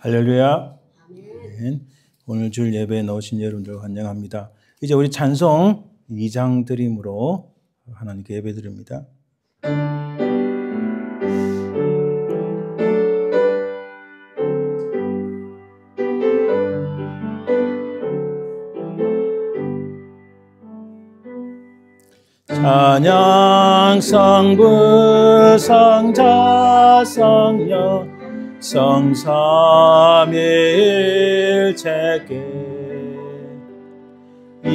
할렐루야. 아멘. 오늘 주일 예배에 나오신 여러분들 환영합니다. 이제 우리 찬송 2장 드림으로 하나님께 예배 드립니다. 찬양 성부 성자 성령 성삼위일체께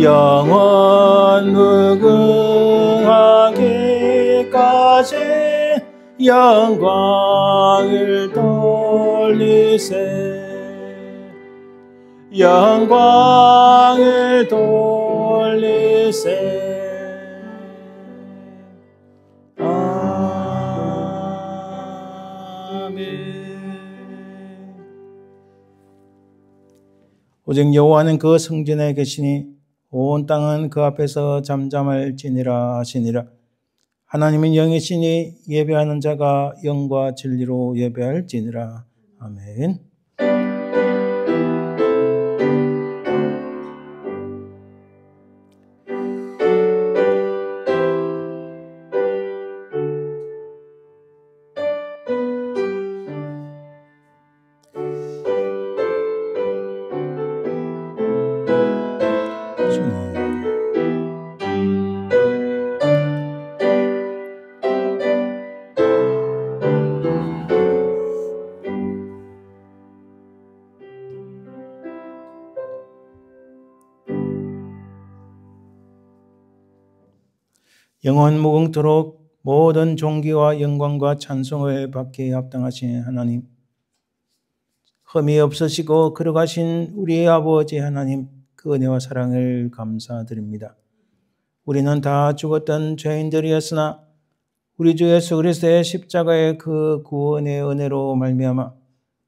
영원 무궁하기까지 영광을 돌리세 영광을 돌리세. 오직 여호와는 그 성전에 계시니 온 땅은 그 앞에서 잠잠할지니라 하시니라. 하나님은 영이시니 예배하는 자가 영과 진리로 예배할지니라. 아멘. 영원 무궁토록 모든 존귀와 영광과 찬송을 받기에 합당하신 하나님, 흠이 없으시고 거룩하신 우리의 아버지 하나님, 그 은혜와 사랑을 감사드립니다. 우리는 다 죽었던 죄인들이었으나 우리 주 예수 그리스도의 십자가의 그 구원의 은혜로 말미암아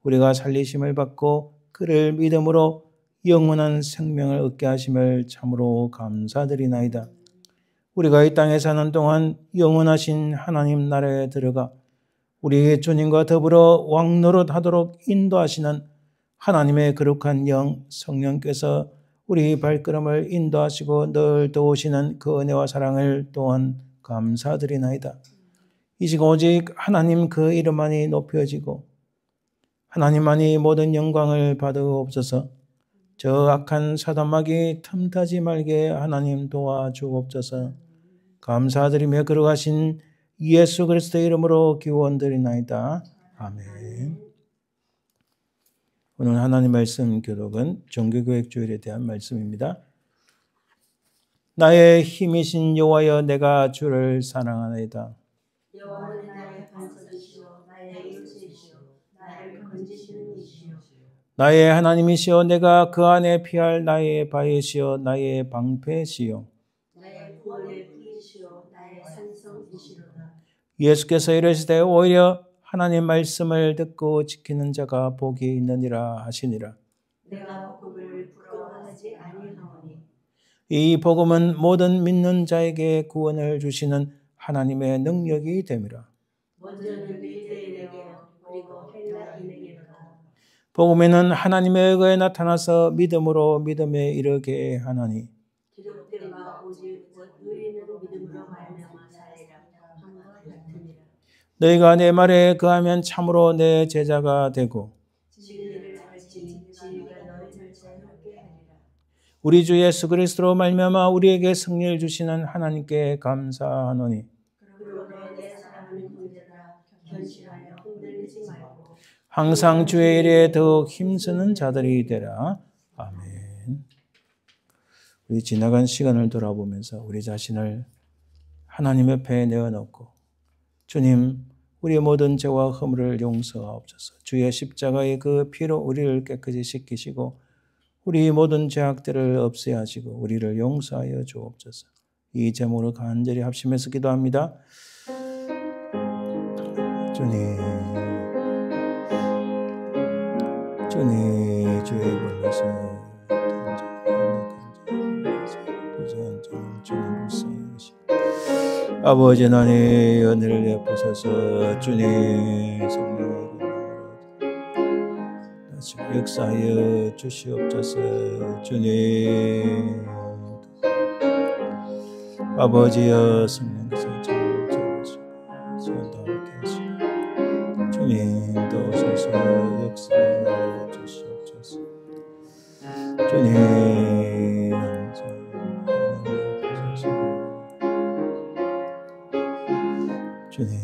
우리가 살리심을 받고 그를 믿음으로 영원한 생명을 얻게 하심을 참으로 감사드리나이다. 우리가 이 땅에 사는 동안 영원하신 하나님 나라에 들어가 우리 주님과 더불어 왕노릇하도록 인도하시는 하나님의 거룩한 영 성령께서 우리 발걸음을 인도하시고 늘 도우시는 그 은혜와 사랑을 또한 감사드리나이다. 이 시간 오직 하나님 그 이름만이 높여지고 하나님만이 모든 영광을 받으옵소서. 저 악한 사단마귀 틈타지 말게 하나님 도와주옵소서. 감사드리며 거룩하신 예수 그리스도의 이름으로 기원드리나이다. 아멘. 오늘 하나님 말씀 교독은 종교교획주일에 대한 말씀입니다. 나의 힘이신 여호와여, 내가 주를 사랑하나이다. 여호와는 나의 반석이시오, 나의 요새시오, 나를 건지시는 이시오. 나의 하나님이시여, 내가 그 안에 피할 나의 바위시여, 나의 방패시여. 나의 구원의 뿌리시오, 나의 산성이시로다. 예수께서 이르시되 오히려 하나님 말씀을 듣고 지키는 자가 복이 있느니라 하시니라. 내가 복음을 부러워하지 아니하오니. 이 복음은 모든 믿는 자에게 구원을 주시는 하나님의 능력이 됨이라. 먼저는 유대인에게요, 그리고 헬라인에게로다. 복음에는 하나님의 의가 나타나서 믿음으로 믿음에 이르게 하나니 기록된 바 오직 의인은 믿음으로 말미암아 살리라 함과 같으니라. 너희가 내 말에 거하면 참으로 내 제자가 되고 진리를 알지니 진리가 너희를 자유하게 하리라. 우리 주 예수 그리스도로 말미암아 우리에게 승리를 주시는 하나님께 감사하노니 그러므로 내 사랑하는 형제들아, 견실하여 흔들리지 말고 항상 주의 일에 더욱 힘쓰는 자들이 되라. 아멘. 우리 지나간 시간을 돌아보면서 우리 자신을 하나님 옆에 내어놓고 주님, 우리의 모든 죄와 허물을 용서하옵소서. 주의 십자가의 그 피로 우리를 깨끗이 씻기시고 우리 모든 죄악들을 없애야 하시고 우리를 용서하여 주옵소서. 이 제목으로 간절히 합심해서 기도합니다. 주님, 주의 권리서 아버지 하나님, 은혜를 베푸소서. 주님, 성령의 다시 역사하여 주시옵소서. 주님, 아버지여 성령께서 저를 지원도 함께 하시고 주님도 오셔서 역사하여 주시옵소서. 주님, 주님,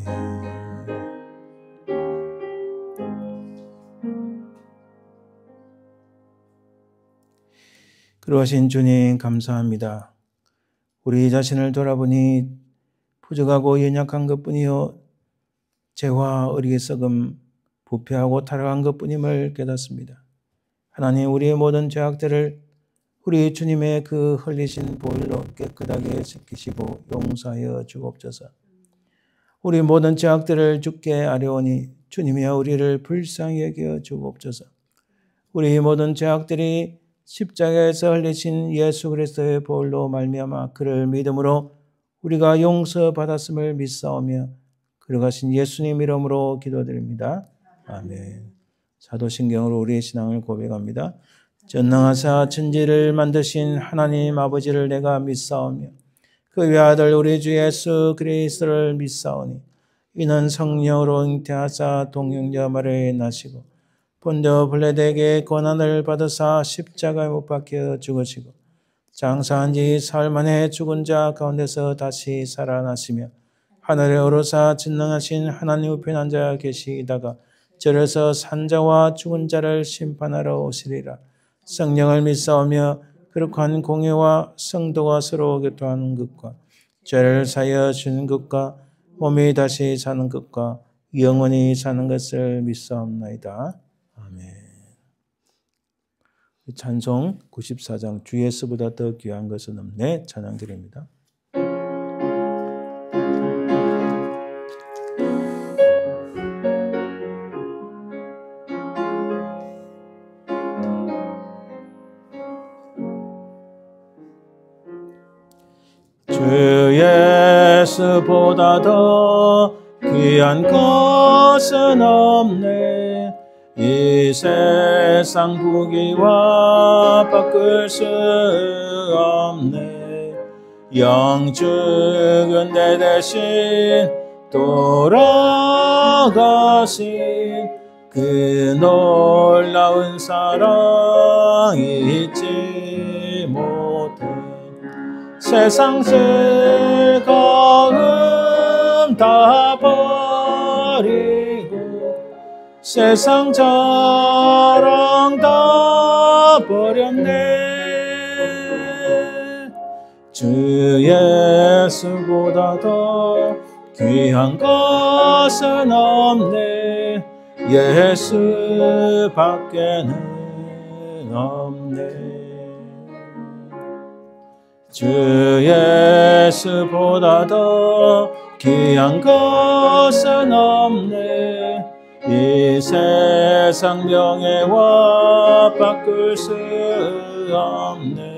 그러하신 주님 감사합니다. 우리 자신을 돌아보니 부족하고 연약한 것뿐이요 죄와 어리석음, 부패하고 타락한 것뿐임을 깨닫습니다. 하나님, 우리의 모든 죄악들을 우리 주님의 그 흘리신 보혈로 깨끗하게 씻기시고 용서하여 주옵소서. 우리 모든 죄악들을 주께 아뢰오니 주님이여 우리를 불쌍히 여겨 주옵소서. 우리 모든 죄악들이 십자가에서 흘리신 예수 그리스도의 보혈로 말미암아 그를 믿음으로 우리가 용서받았음을 믿사오며 걸어가신 예수님 이름으로 기도드립니다. 아멘. 사도신경으로 우리의 신앙을 고백합니다. 전능하사 천지를 만드신 하나님 아버지를 내가 믿사오며 그 외아들 우리 주 예수 그리스도를 믿사오니 이는 성령으로 잉태하사 동정녀 마리아에 나시고 본저 빌라도에게 고난을 받으사 십자가에 못 박혀 죽으시고 장사한 지 사흘 만에 죽은 자 가운데서 다시 살아나시며 하늘에 오르사 전능하신 하나님 우편에 앉아 계시다가 절에서 산자와 죽은 자를 심판하러 오시리라. 성령을 믿사오며 거룩한 공예와 성도가 서로 교통하는 것과 죄를 사하여 주는 것과 몸이 다시 사는 것과 영원히 사는 것을 믿사옵나이다. 아멘. 찬송 94장 주 예수보다 더 귀한 것은 없네 찬양드립니다. 주 예수보다 더 귀한 것은 없네. 이 세상 부귀와 바꿀 수 없네. 영죽은 내 대신 돌아가신 그 놀라운 사랑 잊지 못해. 세상 즐거움 다 버리고 세상 자랑 다 버렸네. 주 예수보다 더 귀한 것은 없네. 예수밖에는 없네. 주 예수보다 더 귀한 것은 없네. 이 세상 명예와 바꿀 수 없네.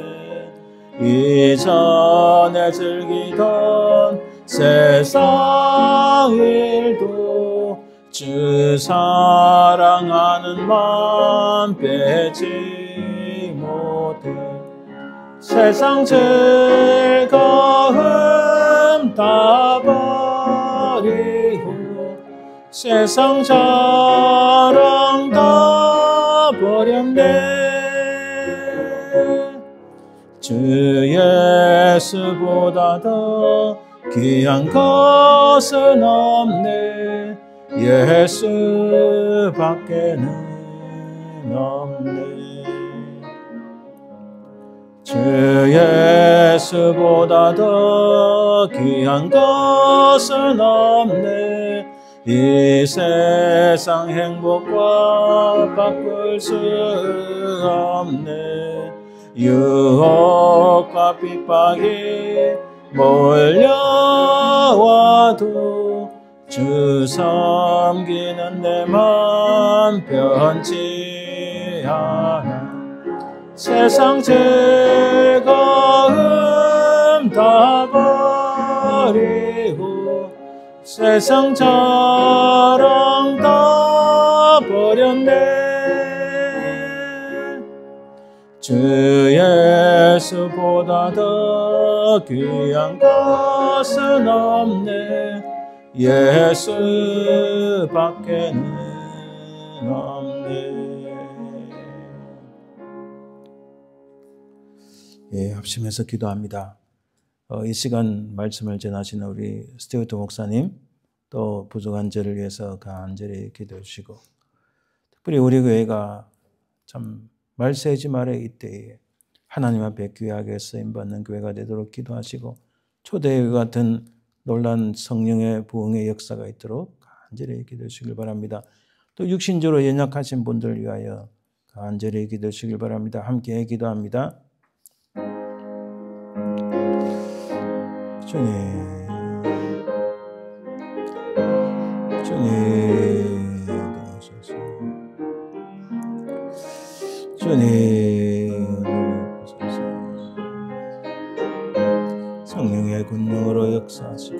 이전에 즐기던 세상 일도 주 사랑하는 마음 빼지 못해. 세상 즐거움 다 버리고 세상 자랑 다 버렸네. 주 예수보다 더 귀한 것은 없네. 예수밖에는 없네. 주 예수보다 더 귀한 것은 없네. 이 세상 행복과 바꿀 수 없네. 유혹과 핍박이 몰려와도 주 섬기는 내 맘 변치 않아. 세상 즐거움 다 버리고 세상 자랑 다 버렸네. 주 예수보다 더 귀한 것은 없네. 예수밖에는 없네. 예, 합심해서 기도합니다. 이 시간 말씀을 전하시는 우리 스튜어트 목사님, 또 부족한 저를 위해서 간절히 기도해 주시고, 특별히 우리 교회가 참 말세지 말의 이때에 하나님 앞에 귀하게 쓰임받는 교회가 되도록 기도하시고, 초대교회 같은 놀란 성령의 부흥의 역사가 있도록 간절히 기도해 주시길 바랍니다. 또 육신적으로 연약하신 분들을 위하여 간절히 기도해 주시길 바랍니다. 함께 기도합니다. 주님, 성령의 권능으로 역사하시고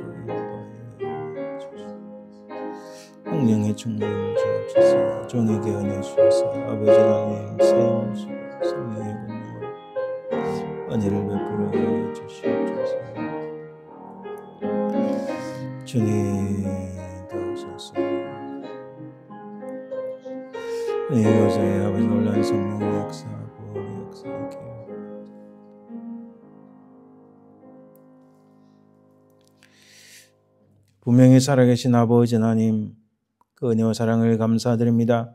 성령의 충만을 주옵소서. 종에게 은혜 주셔서 아버지 하나님 세움을 주시고 성령의 권능으로 은혜를 베풀어 주시옵소서. 주님 도우소서. 이곳에 아버지 놀라운 성령의 역사, 부흥의 역사 있게 분명히 살아계신 아버지 하나님, 그 은혜와 사랑을 감사드립니다.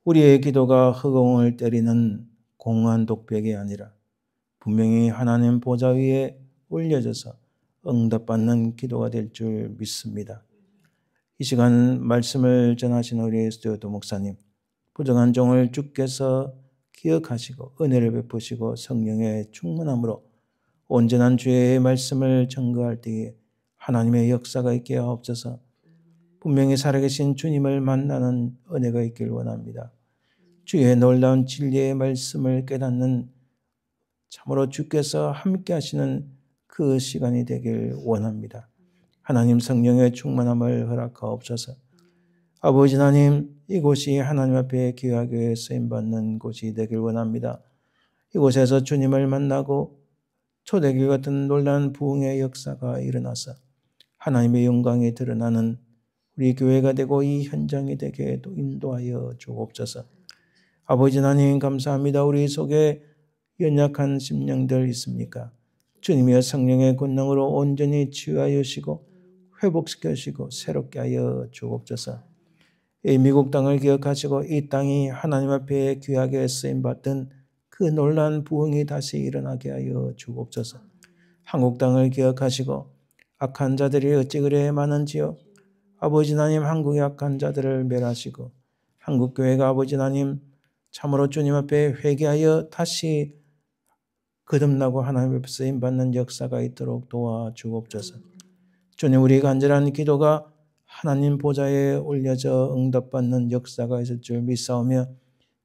우리의 기도가 허공을 때리는 공허한 독백이 아니라 분명히 하나님 보좌 위에 올려져서 응답받는 기도가 될 줄 믿습니다. 이 시간 말씀을 전하신 우리 스튜어트 목사님, 부정한 종을 주께서 기억하시고 은혜를 베푸시고 성령의 충만함으로 온전한 주의 말씀을 전거할 때에 하나님의 역사가 있게 하옵소서. 분명히 살아계신 주님을 만나는 은혜가 있길 원합니다. 주의 놀라운 진리의 말씀을 깨닫는 참으로 주께서 함께 하시는 그 시간이 되길 원합니다. 하나님 성령의 충만함을 허락하옵소서. 아버지 하나님, 이곳이 하나님 앞에 귀하게 쓰임받는 곳이 되길 원합니다. 이곳에서 주님을 만나고 초대교회 같은 놀라운 부흥의 역사가 일어나서 하나님의 영광이 드러나는 우리 교회가 되고 이 현장이 되게 인도하여 주옵소서. 아버지 하나님 감사합니다. 우리 속에 연약한 심령들 있습니까? 주님의 성령의 권능으로 온전히 치유하여 주시고 회복시켜 주시고 새롭게 하여 주옵소서. 이 미국 땅을 기억하시고 이 땅이 하나님 앞에 귀하게 쓰임받던 그 놀라운 부흥이 다시 일어나게 하여 주옵소서. 한국 땅을 기억하시고 악한 자들이 어찌 그래 많은지요. 아버지 하나님, 한국의 악한 자들을 멸하시고 한국 교회가 아버지 하나님 참으로 주님 앞에 회개하여 다시 거듭나고 하나님 앞에 쓰임받는 역사가 있도록 도와주옵소서. 주님, 우리 간절한 기도가 하나님 보좌에 올려져 응답받는 역사가 있을 줄 믿사오며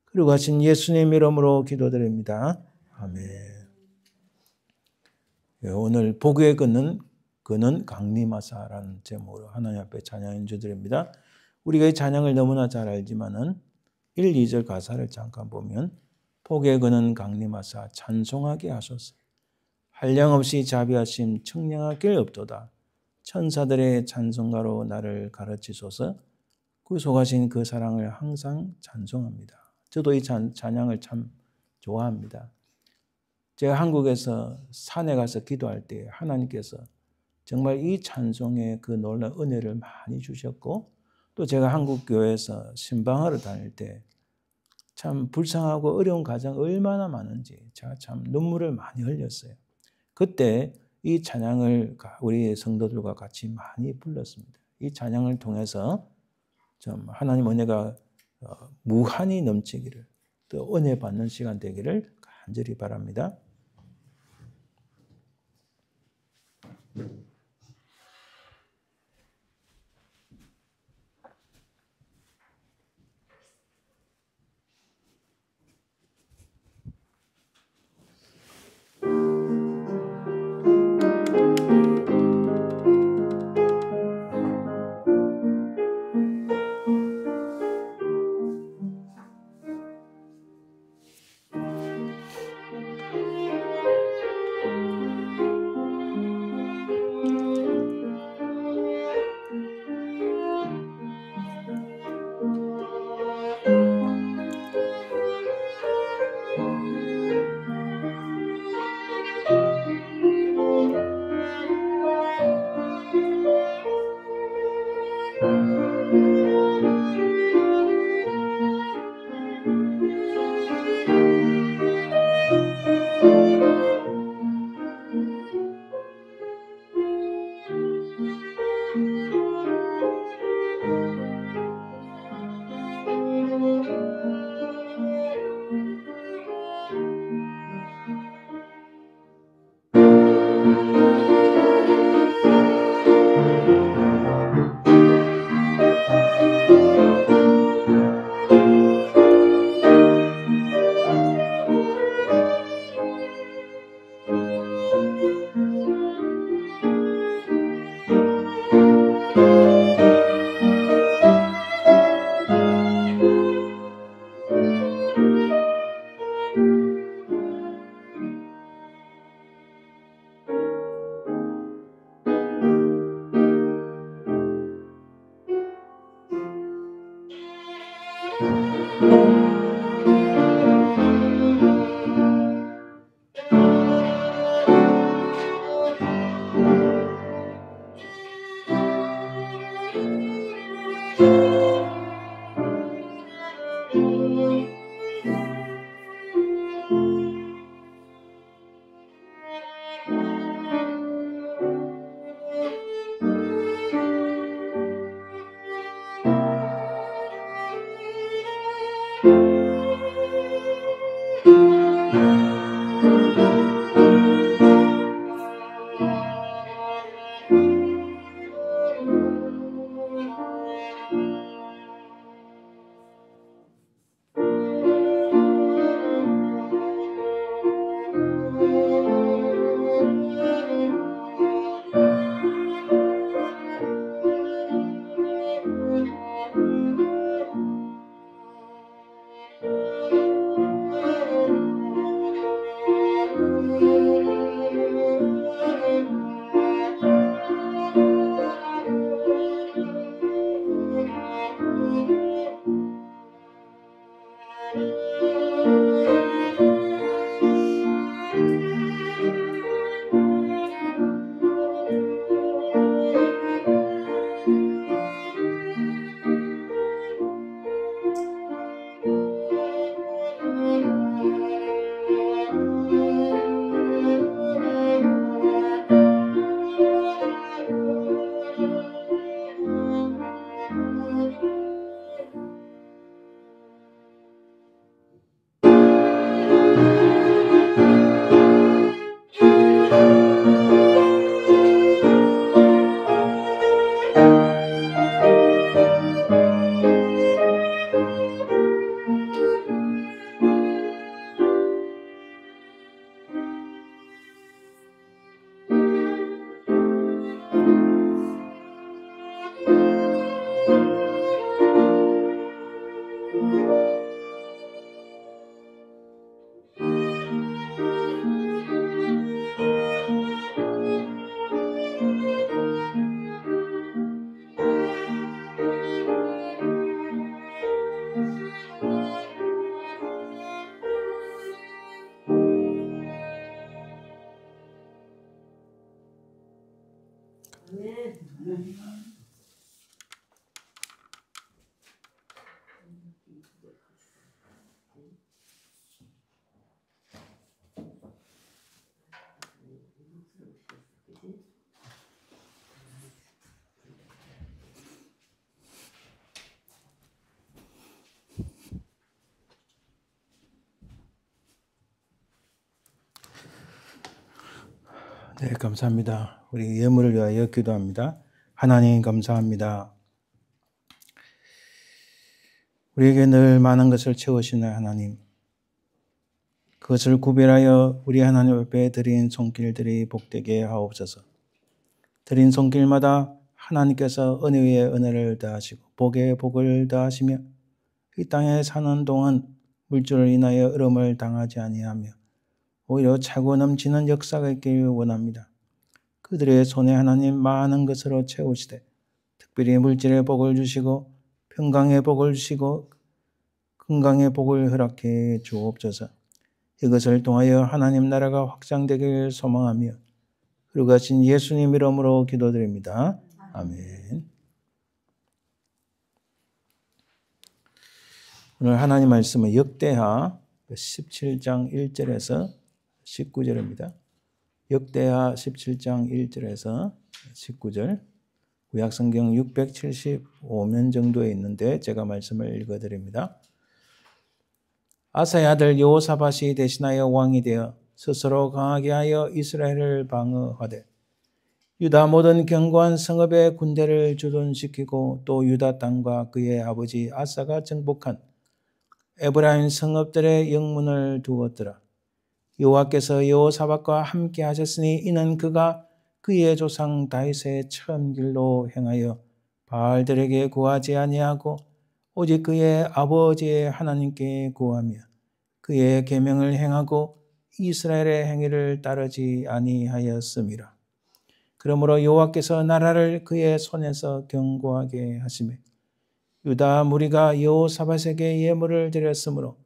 그리고 하신 예수님 이름으로 기도드립니다. 아멘. 오늘 복의 그는 강림하사라는 제목으로 하나님 앞에 찬양 인주드립니다. 우리가 이 찬양을 너무나 잘 알지만은 1, 2절 가사를 잠깐 보면 복의 그는 강림하사 찬송하게 하소서. 한량없이 자비하심 청량하길 없도다. 천사들의 찬송가로 나를 가르치소서. 구속하신 그 사랑을 항상 찬송합니다. 저도 이 찬양을 참 좋아합니다. 제가 한국에서 산에 가서 기도할 때 하나님께서 정말 이 찬송에 그 놀라운 은혜를 많이 주셨고, 또 제가 한국 교회에서 신방하러 다닐 때 참 불쌍하고 어려운 가정 얼마나 많은지 제가 참 눈물을 많이 흘렸어요. 그때 이 찬양을 우리 성도들과 같이 많이 불렀습니다. 이 찬양을 통해서 좀 하나님 은혜가 무한히 넘치기를, 또 은혜 받는 시간 되기를 간절히 바랍니다. 네, 감사합니다. 우리 예물을 위하여 기도합니다. 하나님 감사합니다. 우리에게 늘 많은 것을 채우시는 하나님, 그것을 구별하여 우리 하나님 앞에 드린 손길들이 복되게 하옵소서. 드린 손길마다 하나님께서 은혜 위에 은혜를 더하시고 복에 복을 더하시며 이 땅에 사는 동안 물질을 인하여 어려움을 당하지 아니하며 오히려 차고 넘치는 역사가 있길 원합니다. 그들의 손에 하나님 많은 것으로 채우시되 특별히 물질의 복을 주시고 평강의 복을 주시고 건강의 복을 허락해 주옵소서. 이것을 통하여 하나님 나라가 확장되길 소망하며 그러가신 예수님 이름으로 기도드립니다. 아멘. 오늘 하나님 말씀은 역대하 17장 1절에서 19절입니다. 역대하 17장 1절에서 19절, 구약성경 675면 정도에 있는데 제가 말씀을 읽어드립니다. 아사의 아들 여호사밧이 대신하여 왕이 되어 스스로 강하게 하여 이스라엘을 방어하되 유다 모든 견고한 성읍의 군대를 주둔시키고 또 유다 땅과 그의 아버지 아사가 정복한 에브라임 성읍들의 영문을 두었더라. 여호와께서 여호사밧과 함께 하셨으니 이는 그가 그의 조상 다윗의 처음 길로 행하여 바알들에게 구하지 아니하고 오직 그의 아버지의 하나님께 구하며 그의 계명을 행하고 이스라엘의 행위를 따르지 아니하였음이라. 그러므로 여호와께서 나라를 그의 손에서 견고하게 하시매 유다 무리가 여호사밧에게 예물을 드렸으므로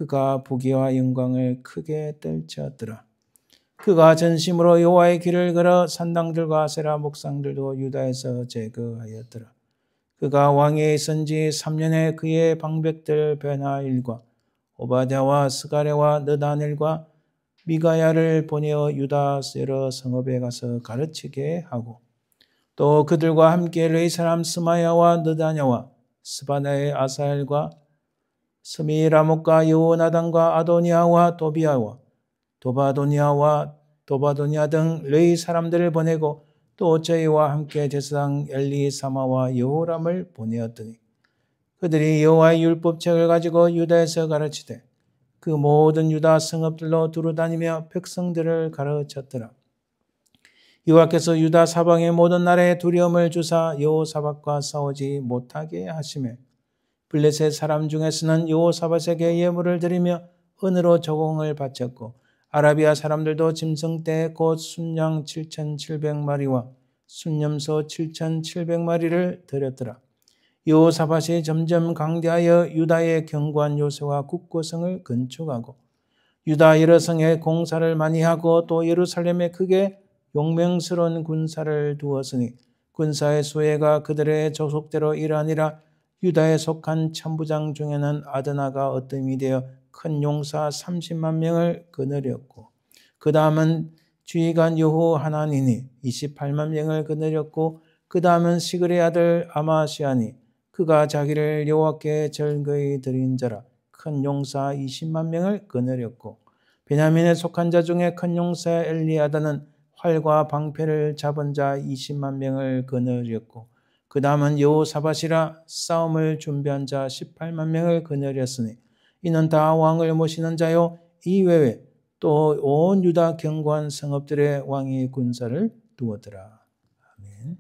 그가 부귀와 영광을 크게 떨쳤더라. 그가 전심으로 여호와의 길을 걸어 산당들과 아세라 목상들도 유다에서 제거하였더라. 그가 왕위에 있은 지 3년에 그의 방백들 베나일과 오바댜와 스가랴와 느다넬과 미가야를 보내어 유다 세러 성읍에 가서 가르치게 하고 또 그들과 함께 레이 사람 스마야와 느다냐와 스바나의 아사엘과 스미라목과 여호나단과 아도니아와 도비아와 도바도니아 등 레이 사람들을 보내고 또 저희와 함께 제사장 엘리사마와 여호람을 보내었더니 그들이 여호와의 율법책을 가지고 유다에서 가르치되 그 모든 유다 성읍들로 두루다니며 백성들을 가르쳤더라. 여호와께서 유다 사방의 모든 나라에 두려움을 주사 여호사밧과 싸우지 못하게 하시매 블레셋 사람 중에서는 여호사밧에게 예물을 드리며 은으로 조공을 바쳤고 아라비아 사람들도 짐승떼 곧 순양 7,700마리와 순염소 7,700마리를 드렸더라. 여호사밧이 점점 강대하여 유다의 견고한 요새와 국고성을 건축하고 유다 여러 성에 공사를 많이 하고 또 예루살렘에 크게 용맹스러운 군사를 두었으니 군사의 수혜가 그들의 조속대로 일하니라. 유다에 속한 천부장 중에는 아드나가 어뜸이 되어 큰 용사 30만 명을 거느렸고 그 다음은 주의관 여호 하나니니 28만 명을 거느렸고 그 다음은 시그의 아들 아마시아니 그가 자기를 여호와께 절거히 드린 자라 큰 용사 20만 명을 거느렸고 베냐민에 속한 자 중에 큰 용사 엘리아다는 활과 방패를 잡은 자 20만 명을 거느렸고 그 다음은 여호사밧이라 싸움을 준비한 자 18만 명을 거느렸으니 이는 다 왕을 모시는 자요 이외에 또 온 유다 견고한 성읍들의 왕이 군사를 두었더라. 아멘.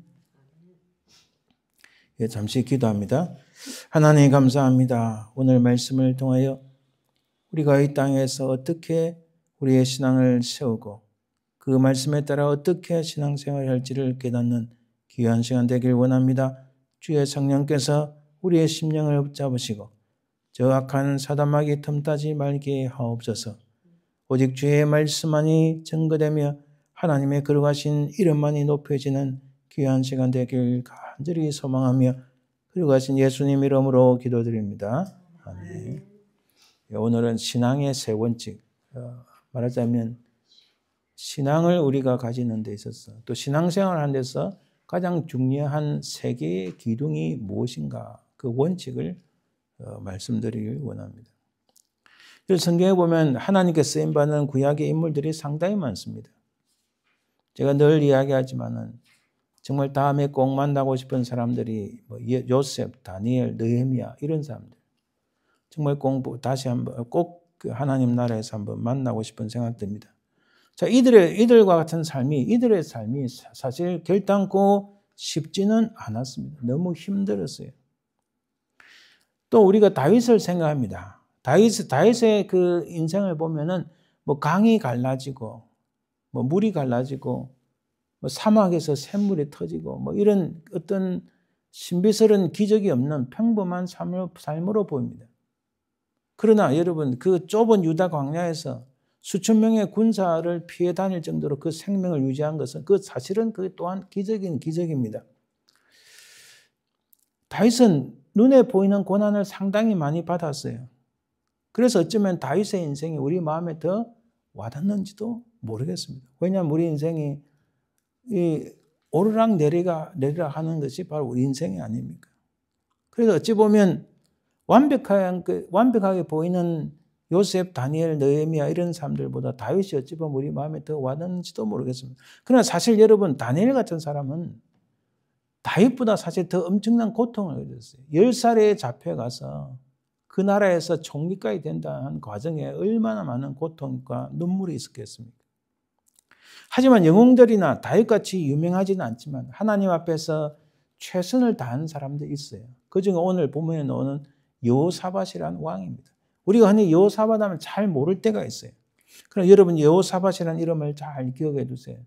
예, 잠시 기도합니다. 하나님 감사합니다. 오늘 말씀을 통하여 우리가 이 땅에서 어떻게 우리의 신앙을 세우고 그 말씀에 따라 어떻게 신앙생활을 할지를 깨닫는 귀한 시간 되길 원합니다. 주의 성령께서 우리의 심령을 붙잡으시고 저 악한 사단마귀 틈타지 말게 하옵소서. 오직 주의 말씀만이 증거되며 하나님의 거룩하신 이름만이 높여지는 귀한 시간 되길 간절히 소망하며 거룩하신 예수님 이름으로 기도드립니다. 아멘. 오늘은 신앙의 세 원칙, 말하자면 신앙을 우리가 가지는 데 있어서 또 신앙생활을 하는 데서 가장 중요한 세 개의 기둥이 무엇인가 그 원칙을 말씀드리길 원합니다. 성경에 보면 하나님께 쓰임받는 구약의 인물들이 상당히 많습니다. 제가 늘 이야기하지만은 정말 다음에 꼭 만나고 싶은 사람들이 요셉, 다니엘, 느헤미야 이런 사람들 정말 다시 한번 꼭 하나님 나라에서 한번 만나고 싶은 생각됩니다. 자, 이들과 같은 이들의 삶이 사실 결단코 쉽지는 않았습니다. 너무 힘들었어요. 또 우리가 다윗을 생각합니다. 다윗의 그 인생을 보면은 강이 갈라지고, 물이 갈라지고, 사막에서 샘물이 터지고, 이런 어떤 신비스러운 기적이 없는 평범한 삶으로 보입니다. 그러나 여러분, 그 좁은 유다 광야에서 수천 명의 군사를 피해 다닐 정도로 그 생명을 유지한 것은 사실은 그게 또한 기적입니다. 다윗은 눈에 보이는 고난을 상당히 많이 받았어요. 그래서 어쩌면 다윗의 인생이 우리 마음에 더 와닿는지도 모르겠습니다. 왜냐하면 우리 인생이 이 오르락 내리락 하는 것이 바로 우리 인생이 아닙니까? 그래서 어찌 보면 완벽하게 보이는 요셉, 다니엘, 느헤미야 이런 사람들보다 다윗이 어찌 보면 우리 마음에 더 와닿는지도 모르겠습니다. 그러나 사실 여러분 다니엘 같은 사람은 다윗보다 사실 더 엄청난 고통을 겪었어요. 10살에 잡혀가서 그 나라에서 총리까지 된다는 과정에 얼마나 많은 고통과 눈물이 있었겠습니까? 하지만 영웅들이나 다윗같이 유명하지는 않지만 하나님 앞에서 최선을 다한 사람들이 있어요. 그중에 오늘 본문에 나오는 여호사밧이라는 왕입니다. 우리가 흔히 여호사밧 하면 잘 모를 때가 있어요. 그럼 여러분 여호사밧이라는 이름을 잘 기억해 두세요.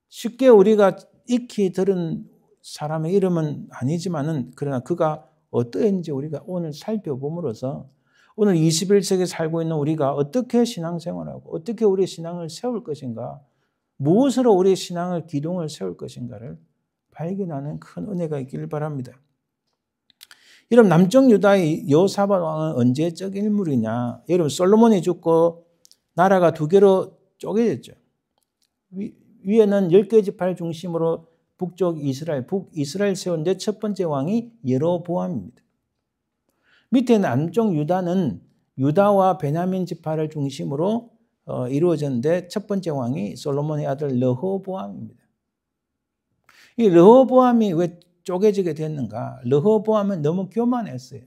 쉽게 우리가 익히 들은 사람의 이름은 아니지만은 그러나 그가 어떠한지 우리가 오늘 살펴봄으로써 오늘 21세기에 살고 있는 우리가 어떻게 신앙생활하고 어떻게 우리의 신앙을 세울 것인가, 무엇으로 우리의 신앙을 기둥을 세울 것인가를 발견하는 큰 은혜가 있기를 바랍니다. 여러분 남쪽 유다의 여호사밧 왕은 언제적 인물이냐? 여러분 솔로몬이 죽고 나라가 두 개로 쪼개졌죠. 위에는 10개 지파를 중심으로 북쪽 북이스라엘 세웠는데 첫 번째 왕이 여로보암입니다. 밑에 남쪽 유다는 유다와 베냐민 지파를 중심으로 이루어졌는데 첫 번째 왕이 솔로몬의 아들 르호보암입니다. 이 르호보암이 왜 쪼개지게 됐는가? 르호보암은 너무 교만했어요.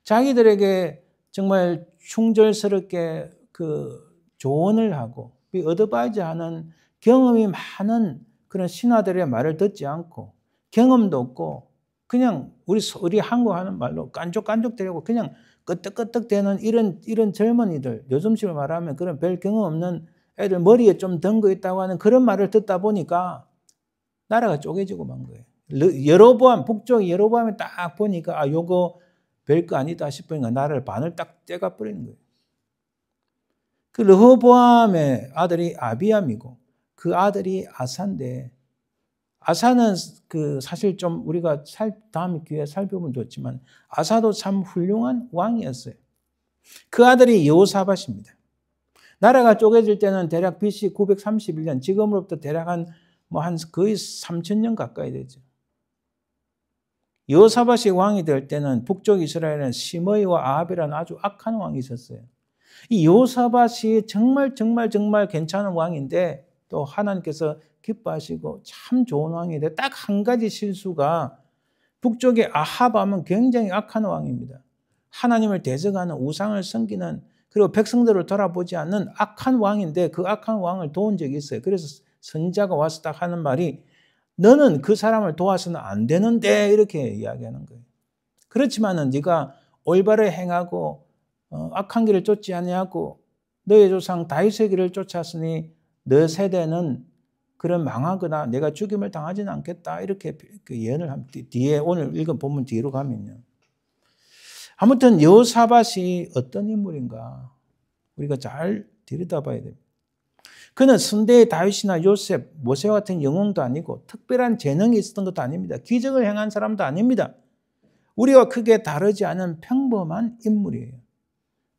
자기들에게 정말 충절스럽게 조언을 하고 어드바이즈하는 경험이 많은 그런 신하들의 말을 듣지 않고 경험도 없고 그냥 우리 한국 하는 말로 깐족깐족대고 그냥 끄떡끄떡대는 이런 젊은이들, 요즘식으로 말하면 그런 별 경험 없는 애들 머리에 좀 든 거 있다고 하는 그런 말을 듣다 보니까 나라가 쪼개지고 만 거예요. 여로보암, 북쪽 여로보암에 딱 보니까 요거 별거 아니다 싶으니까 나라를 반을 딱 떼가 버리는 거예요. 그 르호보암의 아들이 아비암이고 그 아들이 아사인데 아사는 사실 좀 우리가 다음 기회에 살펴보면 좋지만 아사도 참 훌륭한 왕이었어요. 그 아들이 여호사밧입니다. 나라가 쪼개질 때는 대략 BC 931년, 지금으로부터 대략 한 거의 3000년 가까이 되죠. 여호사밧이 왕이 될 때는 북쪽 이스라엘은 시므이와 아합이라는 아주 악한 왕이 있었어요. 이 여호사밧이 정말 괜찮은 왕인데 또 하나님께서 기뻐하시고 참 좋은 왕인데 딱 한 가지 실수가 북쪽의 아합하면 굉장히 악한 왕입니다. 하나님을 대적하는 우상을 섬기는 그리고 백성들을 돌아보지 않는 악한 왕인데 그 악한 왕을 도운 적이 있어요. 그래서 선지자가 와서 딱 하는 말이 너는 그 사람을 도와서는 안 되는데 이렇게 이야기하는 거예요. 그렇지만은 네가 올바르게 행하고 악한 길을 쫓지 아니하고 너의 조상 다윗의 길을 쫓았으니 너 세대는 그런 망하거나 내가 죽임을 당하지는 않겠다 이렇게 예언을 합니다. 뒤에 오늘 읽은 본문 뒤로 가면요. 아무튼 여호사밧이 어떤 인물인가 우리가 잘 들여다봐야 됩니다. 그는 선대의 다윗이나 요셉, 모세와 같은 영웅도 아니고 특별한 재능이 있었던 것도 아닙니다. 기적을 행한 사람도 아닙니다. 우리와 크게 다르지 않은 평범한 인물이에요.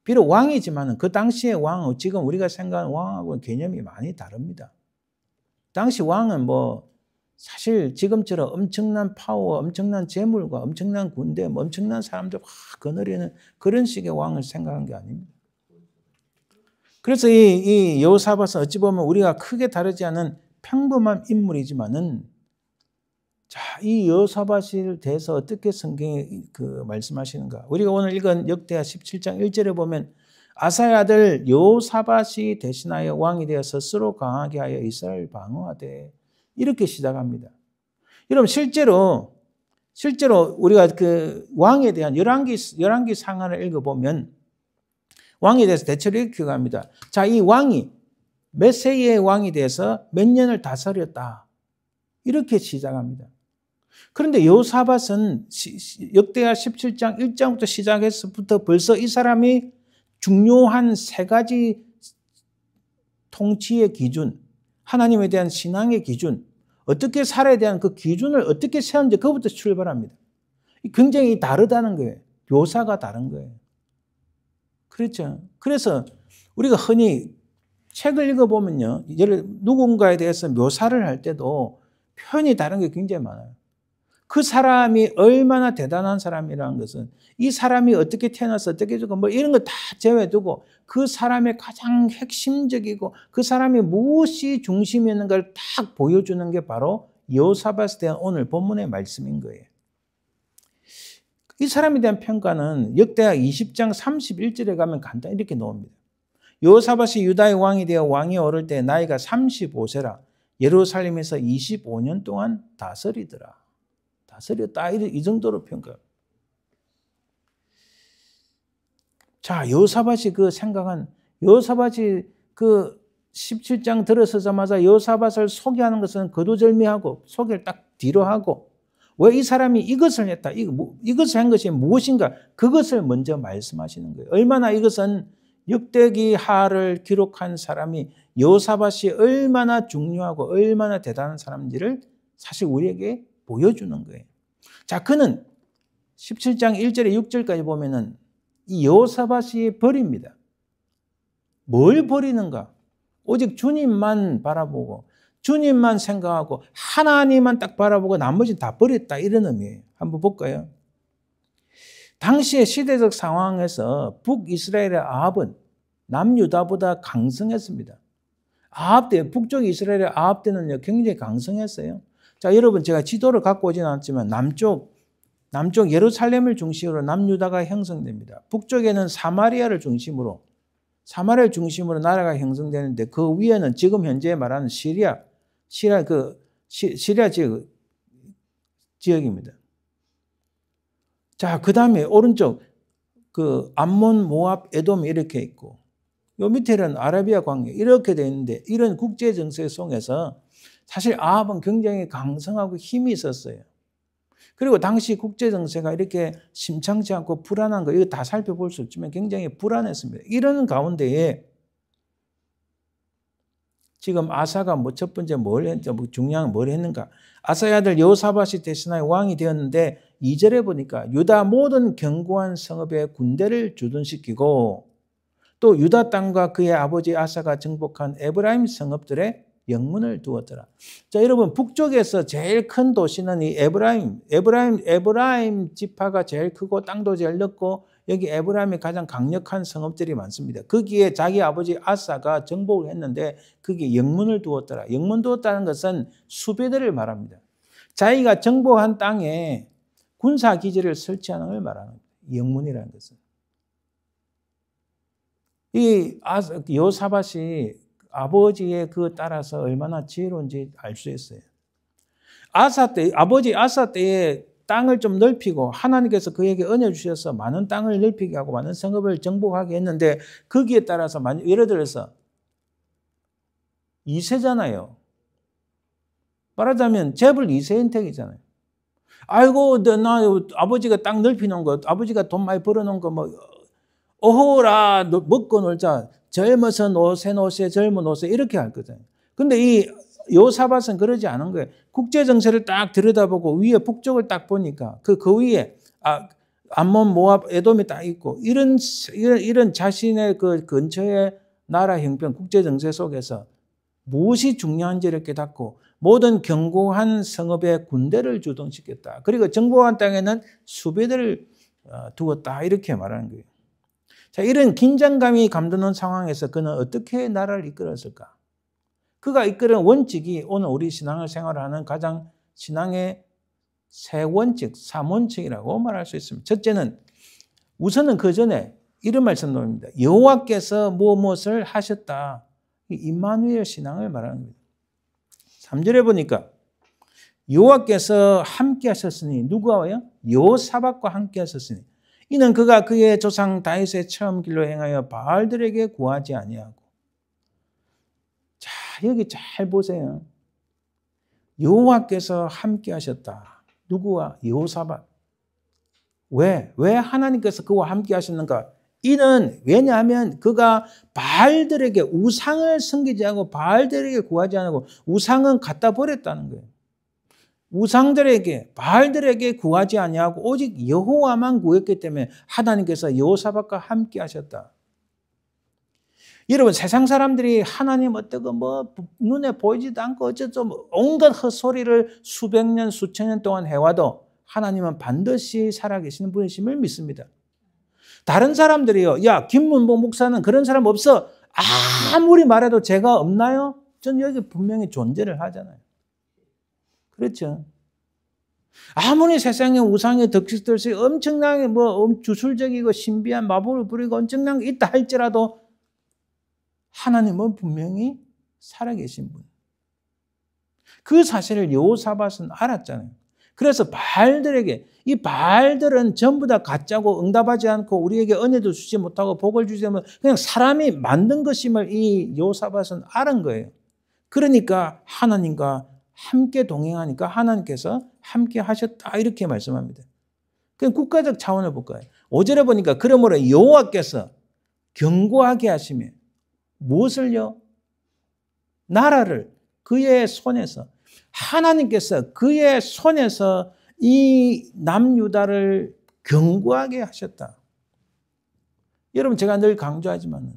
비록 왕이지만 그 당시의 왕은 지금 우리가 생각하는 왕하고는 개념이 많이 다릅니다. 당시 왕은 사실 지금처럼 엄청난 파워, 엄청난 재물과 엄청난 군대, 엄청난 사람들 막 거느리는 그런 식의 왕을 생각한 게 아닙니다. 그래서 이 여호사밧은 어찌 보면 우리가 크게 다르지 않은 평범한 인물이지만은 이 여호사밧에 대해서 어떻게 성경이 말씀하시는가? 우리가 오늘 읽은 역대하 17장 1절에 보면 아사의 아들 여호사밧이 대신하여 왕이 되어 스스로 강하게 하여 이스라엘을 방어하되 이렇게 시작합니다. 여러분 실제로 우리가 왕에 대한 열왕기 상하를 읽어보면 왕에 대해서 대체로 이렇게 기억합니다. 자, 이 왕이 몇 세의 왕이 돼서 몇 년을 다스렸다. 이렇게 시작합니다. 그런데 여호사밧은 역대하 17장 1장부터 시작해서부터 벌써 이 사람이 중요한 3가지 통치의 기준, 하나님에 대한 신앙의 기준, 어떻게 살아야 대한 그 기준을 어떻게 세웠는지 그것부터 출발합니다. 굉장히 다르다는 거예요. 묘사가 다른 거예요. 그렇죠. 그래서 우리가 흔히 책을 읽어보면요. 누군가에 대해서 묘사를 할 때도 표현이 다른 게 굉장히 많아요. 그 사람이 얼마나 대단한 사람이라는 것은 이 사람이 어떻게 태어나서 어떻게 죽고 이런 거 다 제외두고 그 사람의 가장 핵심적이고 그 사람이 무엇이 중심이었는가를 딱 보여주는 게 바로 여호사밧에 대한 오늘 본문의 말씀인 거예요. 이 사람에 대한 평가는 역대하 20장 31절에 가면 간단히 이렇게 나옵니다. 여호사밧이 유다의 왕이 되어 왕에 오를 때 나이가 35세라 예루살렘에서 25년 동안 다스리더라. 다스렸다. 이 정도로 평가합니다. 자, 여호사밧이 생각한 여호사밧이 17장 들어서자마자 여호사밧을 소개하는 것은 거두절미하고 소개를 딱 뒤로 하고 왜 이 사람이 이것을 했다. 이것을 한 것이 무엇인가? 그것을 먼저 말씀하시는 거예요. 얼마나 이것은 역대기하를 기록한 사람이 여호사밧이 얼마나 중요하고 얼마나 대단한 사람인지를 사실 우리에게 보여주는 거예요. 자, 그는 17장 1절에 6절까지 보면은 이 여호사밧이 버립니다. 뭘 버리는가? 오직 주님만 바라보고 주님만 생각하고 하나님만 딱 바라보고 나머지는 다 버렸다 이런 의미예요. 한번 볼까요? 당시의 시대적 상황에서 북이스라엘의 아합은 남유다보다 강성했습니다. 아합 때, 북쪽 이스라엘의 아합 때는요, 굉장히 강성했어요. 자, 여러분, 제가 지도를 갖고 오진 않았지만, 남쪽 예루살렘을 중심으로 남유다가 형성됩니다. 북쪽에는 사마리아를 중심으로 나라가 형성되는데, 그 위에는 지금 현재 말하는 시리아 지역입니다. 자, 그 다음에 오른쪽, 암몬, 모압, 에돔이 이렇게 있고, 요 밑에는 아라비아 광야 이렇게 되어 있는데 이런 국제 정세 속에서 사실 아합은 굉장히 강성하고 힘이 있었어요. 그리고 당시 국제 정세가 이렇게 심상치 않고 불안한 거 이거 다 살펴볼 수 없지만 굉장히 불안했습니다. 이런 가운데에 지금 아사가 첫 번째 중요한 뭘 했는가? 아사의 아들 여호사밧이 대신하여 왕이 되었는데 2절에 보니까 유다 모든 견고한 성읍에 군대를 주둔시키고 또 유다 땅과 그의 아버지 아사가 정복한 에브라임 성읍들의 영문을 두었더라. 자, 여러분 북쪽에서 제일 큰 도시는 이 에브라임 지파가 제일 크고 땅도 제일 넓고 여기 에브라임이 가장 강력한 성읍들이 많습니다. 거기에 자기 아버지 아사가 정복을 했는데 거기에 영문을 두었더라. 영문 두었다는 것은 수비대를 말합니다. 자기가 정복한 땅에 군사기지를 설치하는 걸 말합니다. 영문이라는 것은. 이 여호사밧이 아버지의 그 따라서 얼마나 지혜로운지 알 수 있어요. 아버지 아사 때에 땅을 좀 넓히고 하나님께서 그에게 은혜 주셔서 많은 땅을 넓히게 하고 많은 성읍을 정복하게 했는데 거기에 따라서 예를 들어서 2세잖아요. 말하자면 재벌 2세 혜택이잖아요. 아이고 나 아버지가 땅 넓히는 거 아버지가 돈 많이 벌어놓은 거 뭐 어호라 먹고 놀자 젊어서 노세 젊어 노세 이렇게 할 거잖아요. 근데 이 여호사밧은 그러지 않은 거예요. 국제 정세를 딱 들여다보고 위에 북쪽을 딱 보니까 그 위에 암몬 모압 에돔이 딱 있고 이런 자신의 그 근처의 나라 형편 국제 정세 속에서 무엇이 중요한지를 깨닫고 모든 견고한 성읍에 군대를 주둔시켰다. 그리고 정복한 땅에는 수비대를 두었다 이렇게 말하는 거예요. 자, 이런 긴장감이 감도는 상황에서 그는 어떻게 나라를 이끌었을까? 그가 이끄는 원칙이 오늘 우리 신앙을 생활하는 가장 신앙의 세 원칙, 3원칙이라고 말할 수 있습니다. 첫째는 우선은 그 전에 이런 말씀 나옵니다. 여호와께서 무엇을 하셨다. 임마누엘 신앙을 말하는 겁니다. 3절에 보니까 여호와께서 함께 하셨으니 누구와요? 여호사밧과 함께 하셨으니 이는 그가 그의 조상 다윗의 처음 길로 행하여 바알들에게 구하지 아니하고. 자, 여기 잘 보세요. 여호와께서 함께 하셨다. 누구와? 여호사밧. 왜 하나님께서 그와 함께 하셨는가? 이는 왜냐하면 그가 바알들에게 우상을 섬기지 않고 바알들에게 구하지 않고 우상은 갖다 버렸다는 거예요. 우상들에게 바알들에게 구하지 아니하고 오직 여호와만 구했기 때문에 하나님께서 여호사밧과 함께 하셨다. 여러분 세상 사람들이 하나님 어떠고 뭐 눈에 보이지도 않고 어쩌고 온갖 헛소리를 수백 년 수천 년 동안 해와도 하나님은 반드시 살아계시는 분이심을 믿습니다. 다른 사람들이요. 야 김문복 목사는 그런 사람 없어. 아무리 말해도 죄가 없나요? 전 여기 분명히 존재를 하잖아요. 그렇죠. 아무리 세상에 우상의 덕식들이 엄청나게 주술적이고 신비한 마법을 부리고 엄청난 게 있다 할지라도 하나님은 분명히 살아계신 분. 그 사실을 여호사밧은 알았잖아요. 그래서 바알들에게 이 바알들은 전부 다 가짜고 응답하지 않고 우리에게 은혜도 주지 못하고 복을 주지 않으면 그냥 사람이 만든 것임을 이 여호사밧은 알은 거예요. 그러니까 하나님과 함께 동행하니까 하나님께서 함께 하셨다 이렇게 말씀합니다. 그럼 국가적 차원을 볼까요? 5절에 보니까 그러므로 여호와께서 견고하게 하시며 무엇을요? 나라를 그의 손에서 하나님께서 그의 손에서 이 남유다를 견고하게 하셨다. 여러분 제가 늘 강조하지만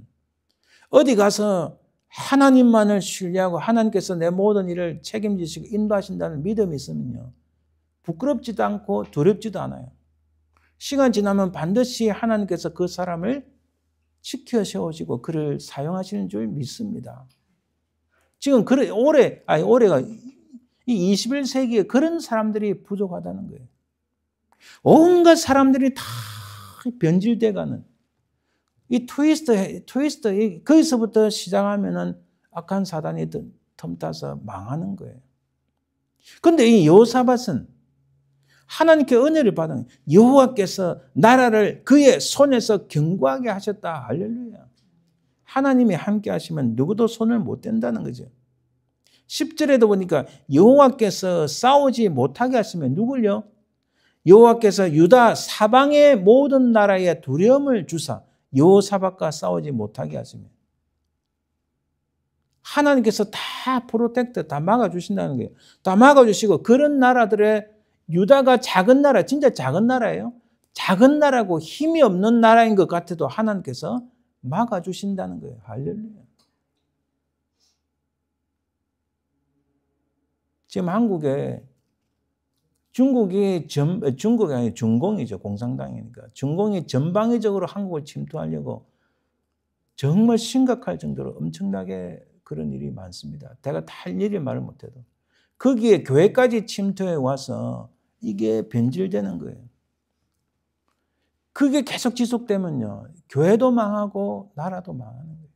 어디 가서 하나님만을 신뢰하고 하나님께서 내 모든 일을 책임지시고 인도하신다는 믿음이 있으면요, 부끄럽지도 않고 두렵지도 않아요. 시간 지나면 반드시 하나님께서 그 사람을 지켜 세우시고 그를 사용하시는 줄 믿습니다. 지금 올해가 이 21세기에 그런 사람들이 부족하다는 거예요. 온갖 사람들이 다 변질돼가는 이 트위스트 거기서부터 시작하면은 악한 사단이 틈타서 망하는 거예요. 그런데 이 여호사밧은 하나님께 은혜를 받은 여호와께서 나라를 그의 손에서 견고하게 하셨다. 할렐루야. 하나님이 함께 하시면 누구도 손을 못 댄다는 거죠. 10절에도 보니까 여호와께서 싸우지 못하게 하시면 누굴요? 여호와께서 유다 사방의 모든 나라에 두려움을 주사 여호사밧과 싸우지 못하게 하시면 하나님께서 다 프로텍트 다 막아주신다는 거예요. 다 막아주시고 그런 나라들의 유다가 작은 나라, 진짜 작은 나라예요. 작은 나라고 힘이 없는 나라인 것 같아도 하나님께서 막아주신다는 거예요. 할렐루야. 지금 한국에 중국이 아니 중공이죠. 공산당이니까. 중공이 전방위적으로 한국을 침투하려고 정말 심각할 정도로 엄청나게 그런 일이 많습니다. 제가 다 일일이 말을 못해도. 거기에 교회까지 침투해 와서 이게 변질되는 거예요. 그게 계속 지속되면요, 교회도 망하고 나라도 망하는 거예요.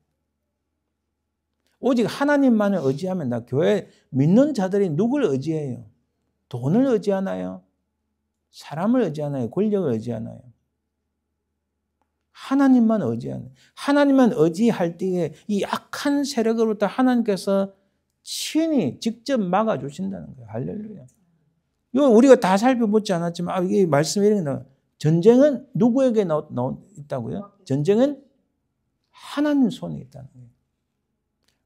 오직 하나님만을 의지하면 나 교회 믿는 자들이 누굴 의지해요? 돈을 의지하나요? 사람을 의지하나요? 권력을 의지하나요? 하나님만 의지하는. 하나님만 의지할 때에 이 악한 세력으로부터 하나님께서 친히 직접 막아주신다는 거예요. 할렐루야. 이거 우리가 다 살펴보지 않았지만 이게 말씀이 이런 거 전쟁은 누구에게 있다고요? 전쟁은 하나님 손에 있다는 거예요.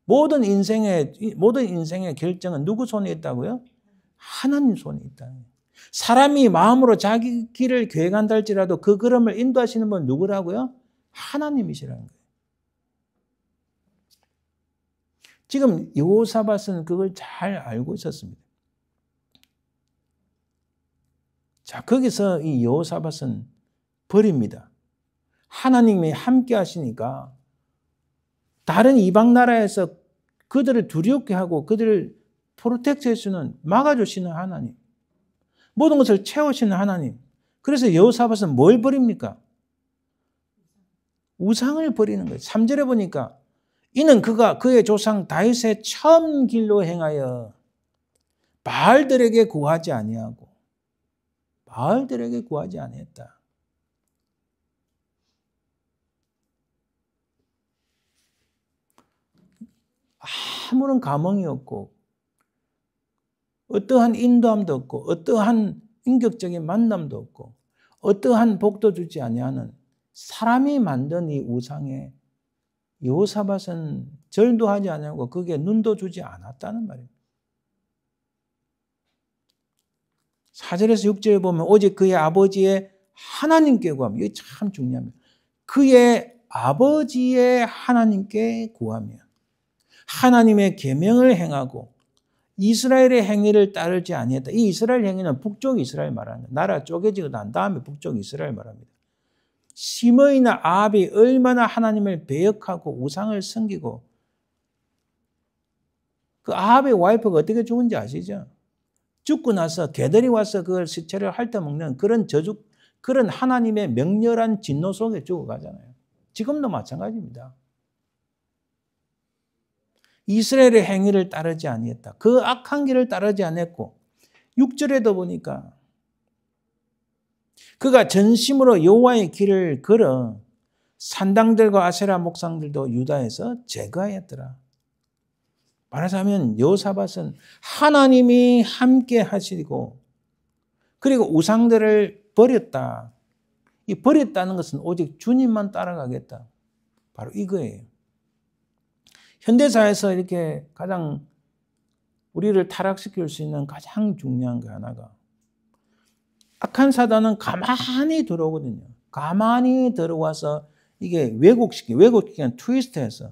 모든 인생의 결정은 누구 손에 있다고요? 하나님 손에 있다는 거예요. 사람이 마음으로 자기 길을 계획한다 할지라도 그 걸음을 인도하시는 분 누구라고요? 하나님이시라는 거예요. 지금 여호사밧은 그걸 잘 알고 있었습니다. 자, 거기서 이 여호사밧은 버립니다. 하나님이 함께 하시니까 다른 이방 나라에서 그들을 두렵게 하고 그들을 프로텍트 해주는, 막아주시는 하나님, 모든 것을 채우시는 하나님. 그래서 여호사밧은 뭘 버립니까? 우상을 버리는 거예요. 3절에 보니까 이는 그가 그의 조상 다윗의 처음 길로 행하여 바알들에게 구하지 아니하고 바알들에게 구하지 아니했다. 아무런 감흥이 없고 어떠한 인도함도 없고 어떠한 인격적인 만남도 없고 어떠한 복도 주지 아니하는 사람이 만든 이 우상에 여호사밧은 절도 하지 아니하고 거기에 눈도 주지 않았다는 말입니다. 4절에서 6절에 보면 오직 그의 아버지의 하나님께 구하며, 이게 참 중요합니다. 그의 아버지의 하나님께 구하며 하나님의 계명을 행하고 이스라엘의 행위를 따르지 아니했다. 이 이스라엘 행위는 북쪽 이스라엘 말합니다. 나라 쪼개지고 난 다음에 북쪽 이스라엘 말합니다. 시므이나 아합이 얼마나 하나님을 배역하고 우상을 섬기고, 그 아합의 와이프가 어떻게 죽은지 아시죠? 죽고 나서 개들이 와서 그걸 시체를 핥아먹는 그런 하나님의 맹렬한 진노 속에 죽어가잖아요. 지금도 마찬가지입니다. 이스라엘의 행위를 따르지 아니했다. 그 악한 길을 따르지 않았고 6절에도 보니까 그가 전심으로 여호와의 길을 걸어 산당들과 아세라 목상들도 유다에서 제거하였더라. 말하자면 여호사밧은 하나님이 함께 하시고 그리고 우상들을 버렸다. 이 버렸다는 것은 오직 주님만 따라가겠다. 바로 이거예요. 현대사에서 이렇게 가장 우리를 타락시킬 수 있는 가장 중요한 거 하나가, 악한 사단은 가만히 들어오거든요. 가만히 들어와서 이게 왜곡시키는 트위스트해서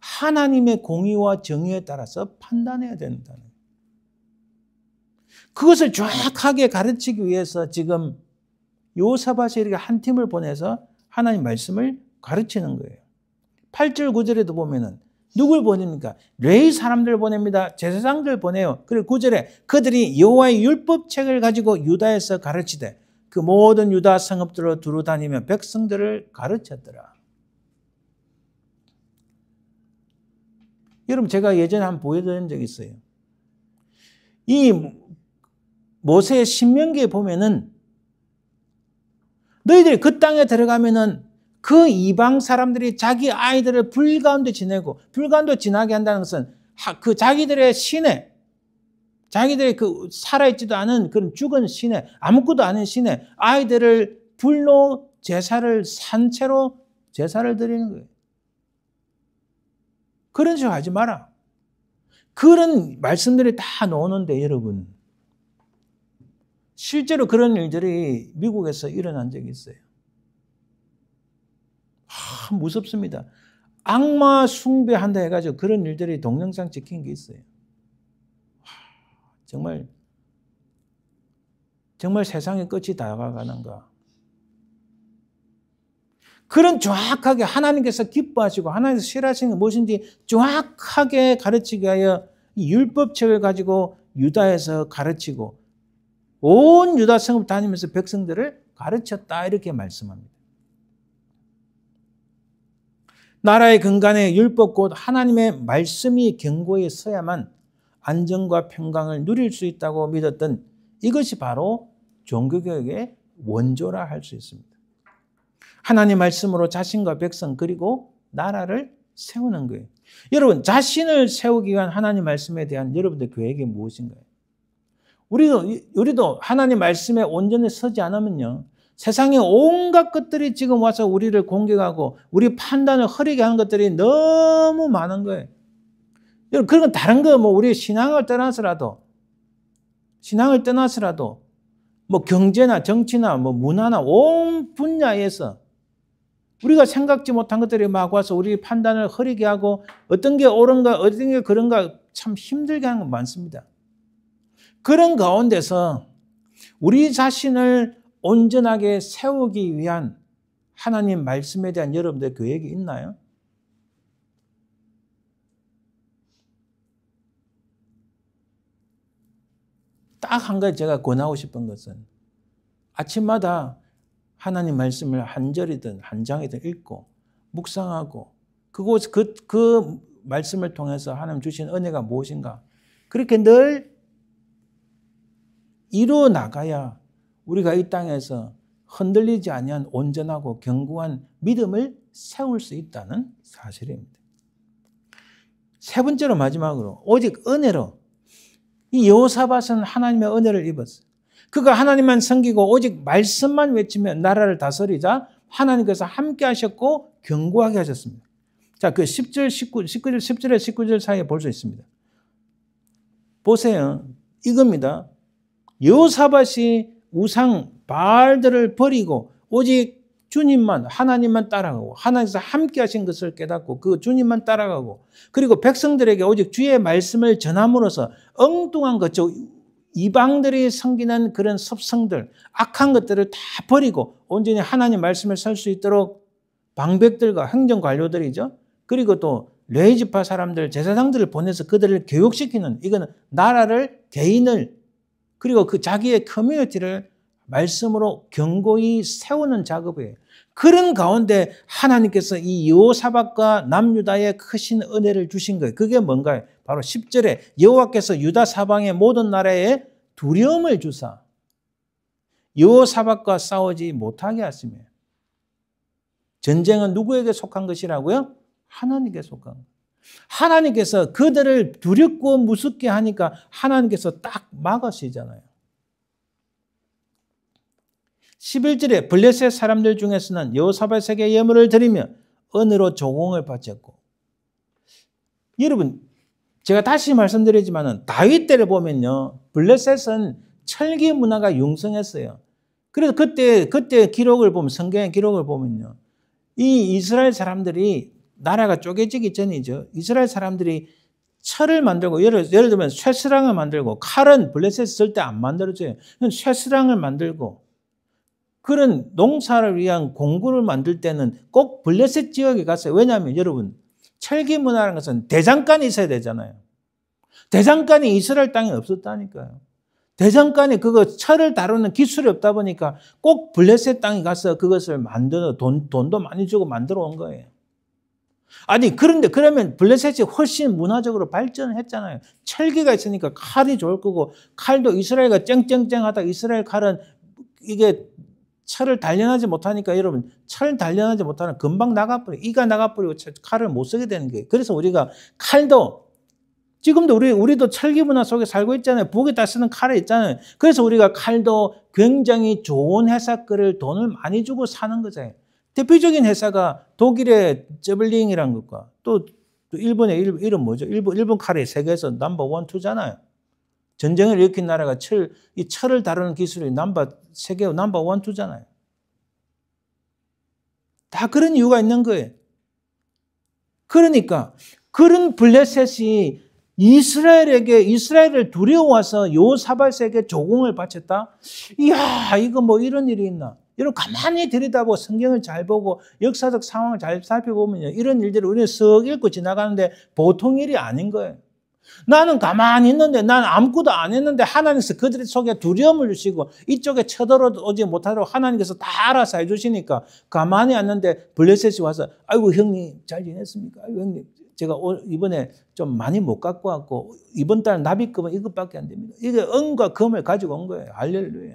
하나님의 공의와 정의에 따라서 판단해야 된다는 거예요. 그것을 정확하게 가르치기 위해서 지금 여호사밧이 이렇게 한 팀을 보내서 하나님 말씀을 가르치는 거예요. 8절 9절에도 보면은 누굴 보냅니까? 레위 사람들 보냅니다. 제사장들 보내요. 그리고 9절에 그들이 여호와의 율법책을 가지고 유다에서 가르치되 그 모든 유다 성읍들로 두루 다니며 백성들을 가르쳤더라. 여러분 제가 예전에 한번 보여드린 적이 있어요. 이 모세의 신명기에 보면은 너희들이 그 땅에 들어가면은 그 이방 사람들이 자기 아이들을 불 가운데 지내고 불 가운데 지나게 한다는 것은 그 자기들의 신에 자기들의 그 살아있지도 않은 그런 죽은 신에 아무것도 아닌 신에 아이들을 불로 제사를 산채로 제사를 드리는 거예요. 그런 식으로 하지 마라. 그런 말씀들이 다 나오는데 여러분 실제로 그런 일들이 미국에서 일어난 적이 있어요. 무섭습니다. 악마 숭배한다 해가지고 그런 일들이 동영상 찍힌 게 있어요. 정말 세상의 끝이 다가가는가. 그런 정확하게 하나님께서 기뻐하시고 하나님께서 싫어하시는 게 무엇인지 정확하게 가르치기 위하여 이 율법책을 가지고 유다에서 가르치고 온 유다 성읍 다니면서 백성들을 가르쳤다 이렇게 말씀합니다. 나라의 근간에 율법 곧 하나님의 말씀이 견고히 서야만 안정과 평강을 누릴 수 있다고 믿었던 이것이 바로 종교개혁의 원조라 할 수 있습니다. 하나님 말씀으로 자신과 백성 그리고 나라를 세우는 거예요. 여러분 자신을 세우기 위한 하나님 말씀에 대한 여러분들 계획이 무엇인가요? 우리도 하나님 말씀에 온전히 서지 않으면요. 세상에 온갖 것들이 지금 와서 우리를 공격하고 우리 판단을 흐리게 하는 것들이 너무 많은 거예요. 여러분 그런 건 다른 거 우리 신앙을 떠나서라도 경제나 정치나 문화나 온 분야에서 우리가 생각지 못한 것들이 막 와서 우리 판단을 흐리게 하고 어떤 게 옳은가 어떤 게 그런가 참 힘들게 하는 건 많습니다. 그런 가운데서 우리 자신을 온전하게 세우기 위한 하나님 말씀에 대한 여러분들의 계획이 있나요? 딱 한 가지 제가 권하고 싶은 것은 아침마다 하나님 말씀을 한 절이든 한 장이든 읽고 묵상하고 그 말씀을 통해서 하나님 주신 은혜가 무엇인가 그렇게 늘 이루어 나가야 우리가 이 땅에서 흔들리지 아니한 온전하고 견고한 믿음을 세울 수 있다는 사실입니다. 세 번째로 마지막으로 오직 은혜로 이 여호사밧은 하나님의 은혜를 입었어요. 그가 하나님만 섬기고 오직 말씀만 외치며 나라를 다스리자 하나님께서 함께 하셨고 견고하게 하셨습니다. 자, 그 10절, 10절에 19절 사이에 볼 수 있습니다. 보세요. 이겁니다. 여호사밧이 우상 바알들을 버리고 오직 주님만 하나님만 따라가고 하나님께서 함께 하신 것을 깨닫고 그 주님만 따라가고 그리고 백성들에게 오직 주의 말씀을 전함으로써 엉뚱한 것, 이방들이 섬기는 그런 섭성들, 악한 것들을 다 버리고 온전히 하나님 말씀을 설 수 있도록 방백들과 행정관료들이죠. 그리고 또 레위지파 사람들, 제사장들을 보내서 그들을 교육시키는 이거는 나라를, 개인을 그리고 그 자기의 커뮤니티를 말씀으로 견고히 세우는 작업이에요. 그런 가운데 하나님께서 이 여호사밧과 남유다에 크신 은혜를 주신 거예요. 그게 뭔가요? 바로 10절에 여호와께서 유다 사방의 모든 나라에 두려움을 주사 여호사밧과 싸우지 못하게 하시며 전쟁은 누구에게 속한 것이라고요? 하나님께 속한 거예요. 하나님께서 그들을 두렵고 무섭게 하니까 하나님께서 딱 막으시잖아요. 11절에 블레셋 사람들 중에서는 여호사밧에게 예물을 드리며 은혜로 조공을 바쳤고 여러분 제가 다시 말씀드리지만 다윗 때를 보면요 블레셋은 철기 문화가 융성했어요. 그래서 그때 기록을 보면 성경의 기록을 보면요 이 이스라엘 사람들이 나라가 쪼개지기 전이죠. 이스라엘 사람들이 철을 만들고 예를 들면 쇠스랑을 만들고 칼은 블레셋 쓸 때 안 만들어져요. 쇠스랑을 만들고 그런 농사를 위한 공구를 만들 때는 꼭 블레셋 지역에 갔어요. 왜냐하면 여러분 철기 문화라는 것은 대장간이 있어야 되잖아요. 대장간이 이스라엘 땅에 없었다니까요. 대장간이 그거 철을 다루는 기술이 없다 보니까 꼭 블레셋 땅에 가서 그것을 만들어 돈도 많이 주고 만들어 온 거예요. 아니 그런데 그러면 블레셋이 훨씬 문화적으로 발전했잖아요. 철기가 있으니까 칼이 좋을 거고 칼도 이스라엘과 쨍쨍쨍하다. 이스라엘 칼은 이게 철을 단련하지 못하니까 여러분 철 단련하지 못하면 금방 나가버리고 이가 나가버리고 칼을 못 쓰게 되는 거예요. 그래서 우리가 칼도 지금도 우리도 철기 문화 속에 살고 있잖아요. 부엌에다 쓰는 칼이 있잖아요. 그래서 우리가 칼도 굉장히 좋은 회사 거를 돈을 많이 주고 사는 거잖아요. 대표적인 회사가 독일의 제블링이라는 것과 또 일본의 이름 뭐죠? 일본 칼이 세계에서 넘버 1, 2잖아요. 전쟁을 일으킨 나라가 이 철을 다루는 기술이 세계 넘버 1, 2잖아요. 다 그런 이유가 있는 거예요. 그러니까 그런 블레셋이 이스라엘을 두려워서 요사밧에게 조공을 바쳤다? 이야, 이거 뭐 이런 일이 있나? 여러분 가만히 들여다보고 성경을 잘 보고 역사적 상황을 잘 살펴보면요. 이런 일들을 우리는 쓱 읽고 지나가는데 보통 일이 아닌 거예요. 나는 가만히 있는데 난 아무것도 안 했는데 하나님께서 그들 속에 두려움을 주시고 이쪽에 쳐들어오지 못하도록 하나님께서 다 알아서 해주시니까 가만히 앉는데 블레셋이 와서 아이고 형님 잘 지냈습니까? 아이고 형님 제가 이번에 좀 많이 못 갖고 왔고 이번 달 납입금은 이것밖에 안 됩니다. 이게 은과 금을 가지고 온 거예요. 할렐루야.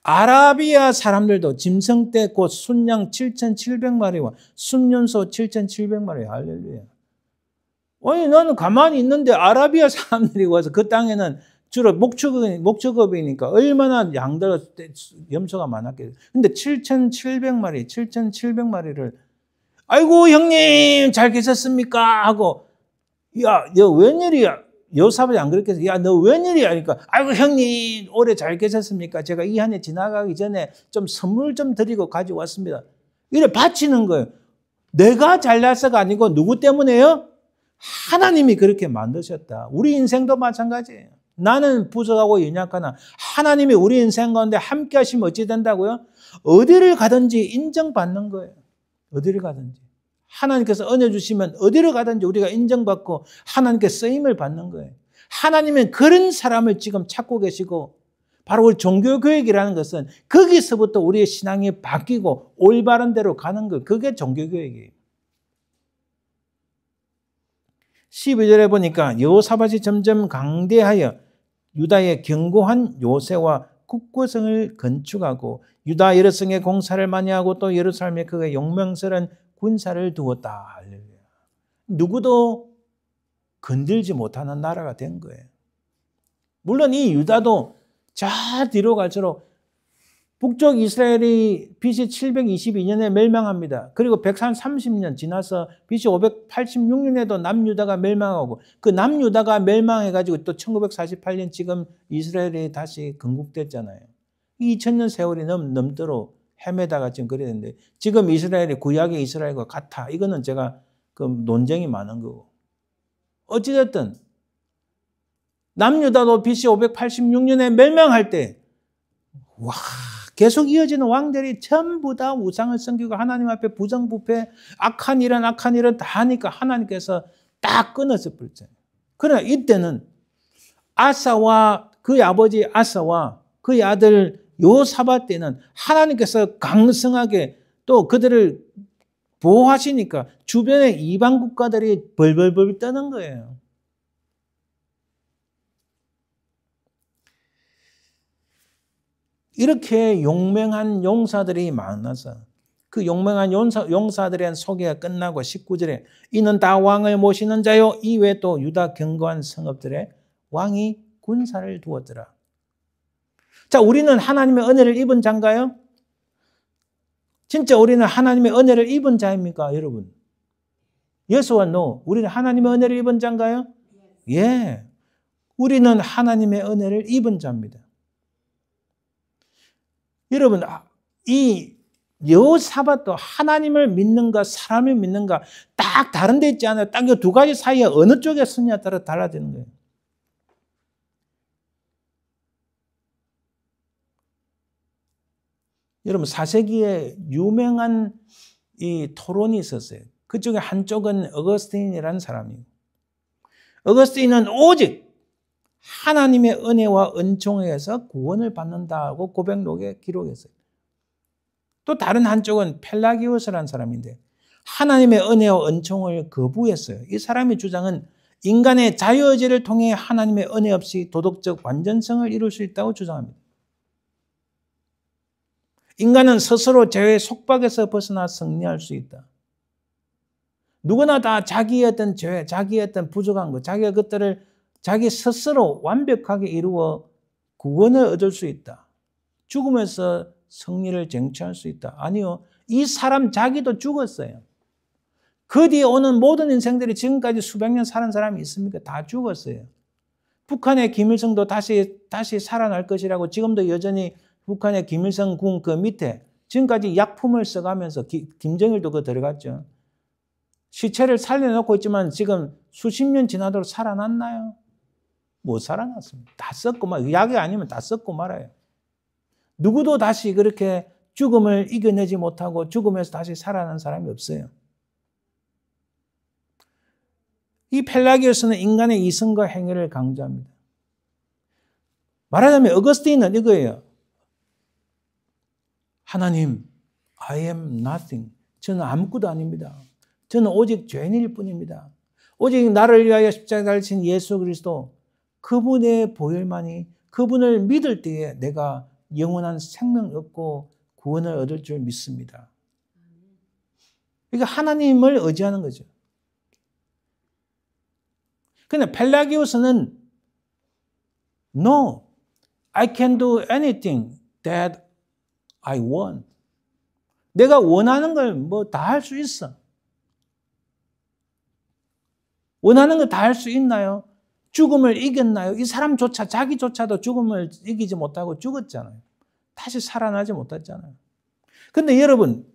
아라비아 사람들도 짐승떼 곧 순양 7,700마리와 순년소 7,700마리. 할렐루야. 아니 나는 가만히 있는데 아라비아 사람들이 와서 그 땅에는 주로 목축업이니까 얼마나 양들 염소가 많았겠어요. 근데 7,700마리를 아이고 형님 잘 계셨습니까? 하고 야, 너 웬일이야? 요사밧이 안 그랬겠어. 야, 너 웬일이야? 그러니까 아이고 형님 올해 잘 계셨습니까? 제가 이 한 해 지나가기 전에 좀 선물 좀 드리고 가져왔습니다. 이래 바치는 거예요. 내가 잘나서가 아니고 누구 때문에요? 하나님이 그렇게 만드셨다. 우리 인생도 마찬가지예요. 나는 부족하고 연약하나 하나님이 우리 인생 가운데 함께 하시면 어찌 된다고요? 어디를 가든지 인정받는 거예요. 어디를 가든지. 하나님께서 은혜 주시면 어디를 가든지 우리가 인정받고 하나님께 쓰임을 받는 거예요. 하나님은 그런 사람을 지금 찾고 계시고 바로 우리 종교교육이라는 것은 거기서부터 우리의 신앙이 바뀌고 올바른 대로 가는 거 그게 종교교육이에요. 12절에 보니까 여호사밧이 점점 강대하여 유다의 견고한 요새와 국고성을 건축하고 유다 여러 성의 공사를 많이 하고 또 예루살렘에 그의 용맹스러운 군사를 두었다. 누구도 건들지 못하는 나라가 된 거예요. 물론 이 유다도 저 뒤로 갈수록 북쪽 이스라엘이 BC 722년에 멸망합니다. 그리고 130년 지나서 BC 586년에도 남유다가 멸망하고 그 남유다가 멸망해가지고 또 1948년 지금 이스라엘이 다시 건국됐잖아요. 2000년 세월이 넘도록 헤매다가 지금 그래야 되는데 지금 이스라엘이 구약의 이스라엘과 같아. 이거는 제가 그 논쟁이 많은 거고. 어찌됐든 남유다도 BC 586년에 멸망할 때 와 계속 이어지는 왕들이 전부 다 우상을 섬기고 하나님 앞에 부정부패 악한 일은 다 하니까 하나님께서 딱 끊었을 뿐이잖아요. 그러나 이때는 아사와 그의 아버지 아사와 그의 아들 요사밧 때는 하나님께서 강성하게 또 그들을 보호하시니까 주변의 이방 국가들이 벌벌벌 떠는 거예요. 이렇게 용맹한 용사들이 많아서 그 용맹한 용사들의 소개가 끝나고 19절에 이는 다 왕을 모시는 자요 이외에 또 유다 견고한 성읍들의 왕이 군사를 두었더라. 자, 우리는 하나님의 은혜를 입은 자인가요? 진짜 우리는 하나님의 은혜를 입은 자입니까, 여러분? Yes와 No. 우리는 하나님의 은혜를 입은 자인가요? 예. 우리는 하나님의 은혜를 입은 자입니다. 여러분, 이 여호사밧도 하나님을 믿는가 사람을 믿는가 딱 다른 데 있지 않아요. 딱 이 두 가지 사이에 어느 쪽에 서냐에 따라 달라지는 거예요. 여러분 4세기에 유명한 이 토론이 있었어요. 그중에 한쪽은 어거스틴이라는 사람이에요. 어거스틴은 오직 하나님의 은혜와 은총에 의해서 구원을 받는다고 고백록에 기록했어요. 또 다른 한쪽은 펠라기오스라는 사람인데 하나님의 은혜와 은총을 거부했어요. 이 사람의 주장은 인간의 자유의지를 통해 하나님의 은혜 없이 도덕적 완전성을 이룰 수 있다고 주장합니다. 인간은 스스로 죄의 속박에서 벗어나 승리할 수 있다. 누구나 다 자기의 어떤 죄, 자기의 어떤 부족한 것, 자기가 그것들을 자기 스스로 완벽하게 이루어 구원을 얻을 수 있다. 죽음에서 승리를 쟁취할 수 있다. 아니요. 이 사람 자기도 죽었어요. 그 뒤에 오는 모든 인생들이 지금까지 수백 년 사는 사람이 있습니까? 다 죽었어요. 북한의 김일성도 다시 살아날 것이라고 지금도 여전히 북한의 김일성 군 그 밑에 지금까지 약품을 써가면서 김정일도 그 들어갔죠. 시체를 살려놓고 있지만 지금 수십 년 지나도록 살아났나요? 못 살아났습니다. 다 썩고 약이 아니면 다 썩고 말아요. 누구도 다시 그렇게 죽음을 이겨내지 못하고 죽음에서 다시 살아난 사람이 없어요. 이 펠라기오스는 인간의 이성과 행위를 강조합니다. 말하자면 어거스틴은 이거예요. 하나님, I am nothing. 저는 아무것도 아닙니다. 저는 오직 죄인일 뿐입니다. 오직 나를 위하여 십자가를 진 예수 그리스도 그분의 보혈만이 그분을 믿을 때에 내가 영원한 생명을 얻고 구원을 얻을 줄 믿습니다. 그러니까 하나님을 의지하는 거죠. 그런데 펠라기오스는 No, I can do anything that I want. 내가 원하는 걸 뭐 다 할 수 있어. 원하는 거 다 할 수 있나요? 죽음을 이겼나요? 이 사람조차 자기조차도 죽음을 이기지 못하고 죽었잖아요. 다시 살아나지 못했잖아요. 그런데 여러분,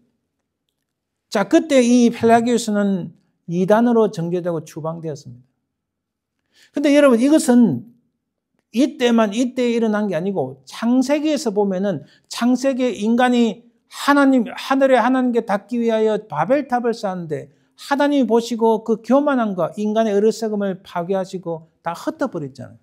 자 그때 이 펠라기오스는 이단으로 정죄되고 추방되었습니다. 그런데 여러분 이것은 이때 일어난 게 아니고 창세기에서 보면은 창세기에 인간이 하늘에 하나님께 닿기 위하여 바벨탑을 쌓는데 하나님이 보시고 그 교만함과 인간의 어리석음을 파괴하시고 다 흩어버렸잖아요.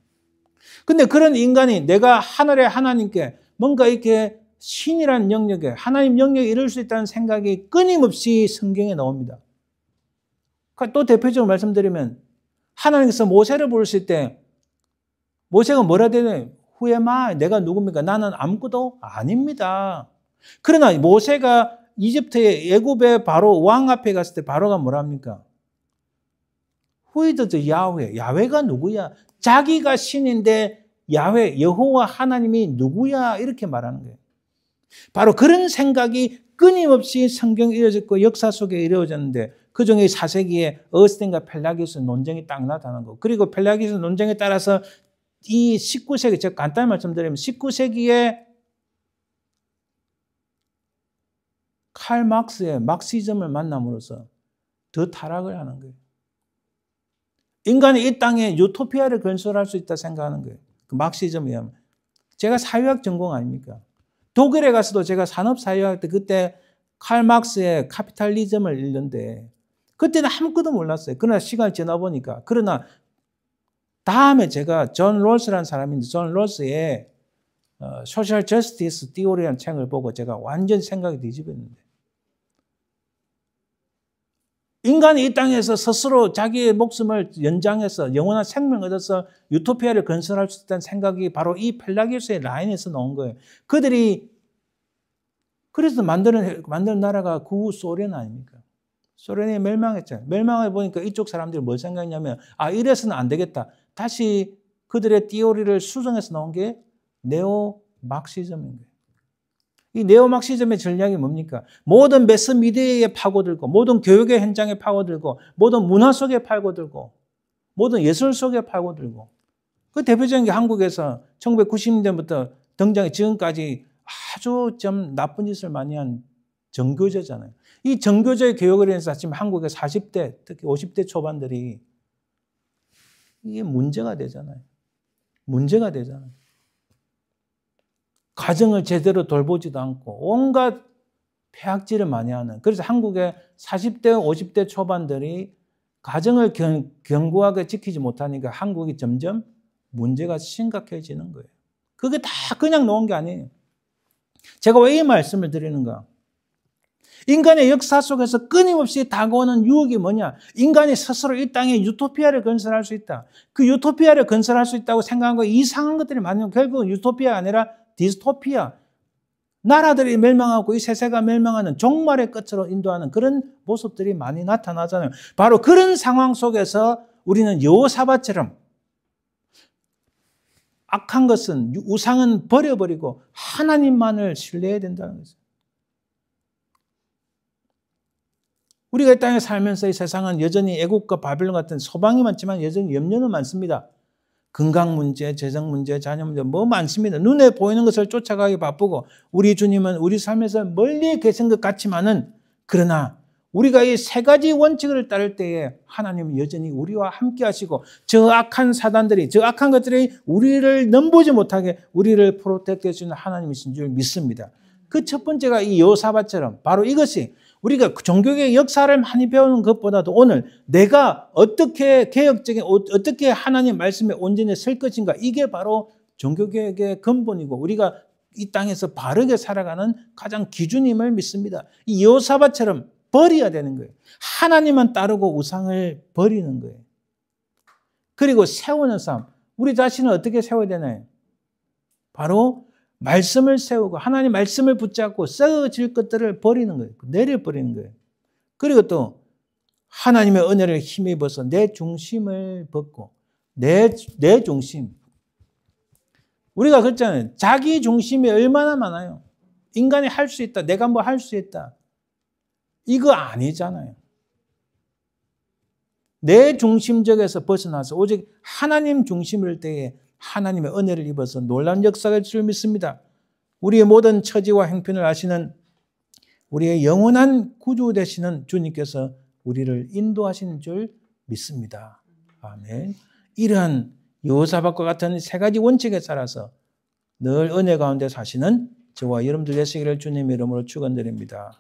근데 그런 인간이 내가 하늘의 하나님께 뭔가 이렇게 신이라는 영역에 하나님 영역에 이룰 수 있다는 생각이 끊임없이 성경에 나옵니다. 또 대표적으로 말씀드리면 하나님께서 모세를 부르실 때 모세가 뭐라 되나요? Who am I? 내가 누굽니까? 나는 아무것도 아닙니다. 그러나 모세가 이집트의 애굽의 바로 왕 앞에 갔을 때 바로가 뭐라 합니까? Who is the Yahweh? 야훼가 누구야? 자기가 신인데 야훼, 여호와 하나님이 누구야? 이렇게 말하는 거예요. 바로 그런 생각이 끊임없이 성경에 이루어졌고 역사 속에 이루어졌는데 그중에 4세기에 어거스틴과 펠라기오스 논쟁이 딱 나타난 거. 그리고 펠라기오스 논쟁에 따라서 이 19세기, 제가 간단히 말씀드리면 19세기에 칼 막스의 막시즘을 만남으로써 더 타락을 하는 거예요. 인간이 이 땅에 유토피아를 건설할 수 있다 생각하는 거예요. 그 막시즘이야. 제가 사회학 전공 아닙니까? 독일에 가서도 제가 산업사회학 때 그때 칼 막스의 카피탈리즘을 읽는데 그때는 아무것도 몰랐어요. 그러나 시간이 지나보니까. 그러나 다음에 제가 존 롤스라는 사람인데 존 롤스의 소셜 저스티스 티오리라는 책을 보고 제가 완전히 생각이 뒤집었는데 인간이 이 땅에서 스스로 자기의 목숨을 연장해서 영원한 생명을 얻어서 유토피아를 건설할 수 있다는 생각이 바로 이 펠라기오스의 라인에서 나온 거예요. 그들이 그래서 만드는 나라가 구 소련 아닙니까? 소련이 멸망했잖아요. 멸망해 보니까 이쪽 사람들이 뭘 생각했냐면 이래서는 안 되겠다. 다시 그들의 티오리를 수정해서 나온 게 네오 막시즘인 거예요. 이 네오 막시즘의 전략이 뭡니까? 모든 매스미디어에 파고들고 모든 교육의 현장에 파고들고 모든 문화 속에 파고들고 모든 예술 속에 파고들고 그 대표적인 게 한국에서 1990년대부터 등장해 지금까지 아주 좀 나쁜 짓을 많이 한 정교제잖아요. 이 정교제 교육을 인해서 지금 한국의 40대, 특히 50대 초반들이 이게 문제가 되잖아요. 문제가 되잖아요. 가정을 제대로 돌보지도 않고 온갖 폐악질을 많이 하는. 그래서 한국의 40대, 50대 초반들이 가정을 견고하게 지키지 못하니까 한국이 점점 문제가 심각해지는 거예요. 그게 다 그냥 놓은 게 아니에요. 제가 왜 이 말씀을 드리는가? 인간의 역사 속에서 끊임없이 다가오는 유혹이 뭐냐? 인간이 스스로 이 땅에 유토피아를 건설할 수 있다. 그 유토피아를 건설할 수 있다고 생각한 거 이상한 것들이 많으면 결국은 유토피아가 아니라 디스토피아. 나라들이 멸망하고 이 세세가 멸망하는 종말의 끝으로 인도하는 그런 모습들이 많이 나타나잖아요. 바로 그런 상황 속에서 우리는 여호사밧처럼 악한 것은, 우상은 버려버리고 하나님만을 신뢰해야 된다는 거죠. 우리가 이 땅에 살면서 이 세상은 여전히 애국과 바벨론 같은 소방이 많지만 여전히 염려는 많습니다. 건강 문제, 재정 문제, 자녀 문제 뭐 많습니다. 눈에 보이는 것을 쫓아가기 바쁘고 우리 주님은 우리 삶에서 멀리 계신 것 같지만은 그러나 우리가 이 세 가지 원칙을 따를 때에 하나님은 여전히 우리와 함께 하시고 저 악한 사단들이, 저 악한 것들이 우리를 넘보지 못하게 우리를 프로텍트 해주는 하나님이신 줄 믿습니다. 그 첫 번째가 이 여호사밧처럼 바로 이것이 우리가 종교의 역사를 많이 배우는 것보다도 오늘 내가 어떻게 개혁적인, 어떻게 하나님 말씀에 온전히 설 것인가, 이게 바로 종교개혁의 근본이고 우리가 이 땅에서 바르게 살아가는 가장 기준임을 믿습니다. 이 여호사밧처럼 버려야 되는 거예요. 하나님만 따르고 우상을 버리는 거예요. 그리고 세우는 삶. 우리 자신을 어떻게 세워야 되나요? 바로 말씀을 세우고 하나님 말씀을 붙잡고 썩어질 것들을 버리는 거예요. 내려버리는 거예요. 그리고 또 하나님의 은혜를 힘입어서 내 중심을 벗고 내 중심. 우리가 그랬잖아요. 자기 중심이 얼마나 많아요. 인간이 할 수 있다. 내가 뭐 할 수 있다. 이거 아니잖아요. 내 중심적에서 벗어나서 오직 하나님 중심일 때에 하나님의 은혜를 입어서 놀라운 역사가 있을 줄 믿습니다. 우리의 모든 처지와 행편을 아시는 우리의 영원한 구주 되시는 주님께서 우리를 인도하시는 줄 믿습니다. 아멘. 이러한 여호사밧과 같은 세 가지 원칙에 따라서 늘 은혜 가운데 사시는 저와 여러분들 되시기를 주님의 이름으로 축원드립니다.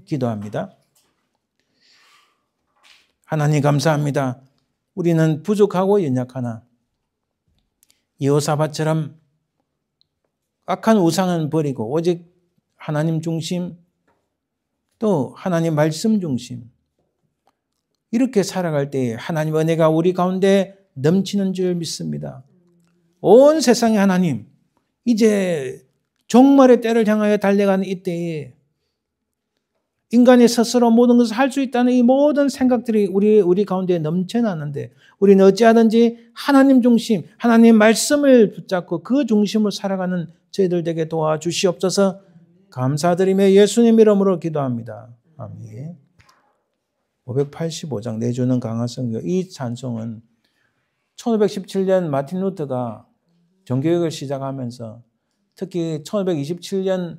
기도합니다. 하나님 감사합니다. 우리는 부족하고 연약하나 여호사밧처럼 악한 우상은 버리고 오직 하나님 중심 또 하나님 말씀 중심 이렇게 살아갈 때에 하나님 은혜가 우리 가운데 넘치는 줄 믿습니다. 온 세상의 하나님 이제 종말의 때를 향하여 달려가는 이때에 인간이 스스로 모든 것을 할 수 있다는 이 모든 생각들이 우리 가운데 넘쳐나는데 우리는 어찌하든지 하나님 중심, 하나님 말씀을 붙잡고 그 중심으로 살아가는 저희들 되게 도와주시옵소서. 감사드리며 예수님 이름으로 기도합니다. 아멘. 585장 내주는 강한 성교. 이 찬송은 1517년 마틴 루터가 종교개혁을 시작하면서 특히 1527년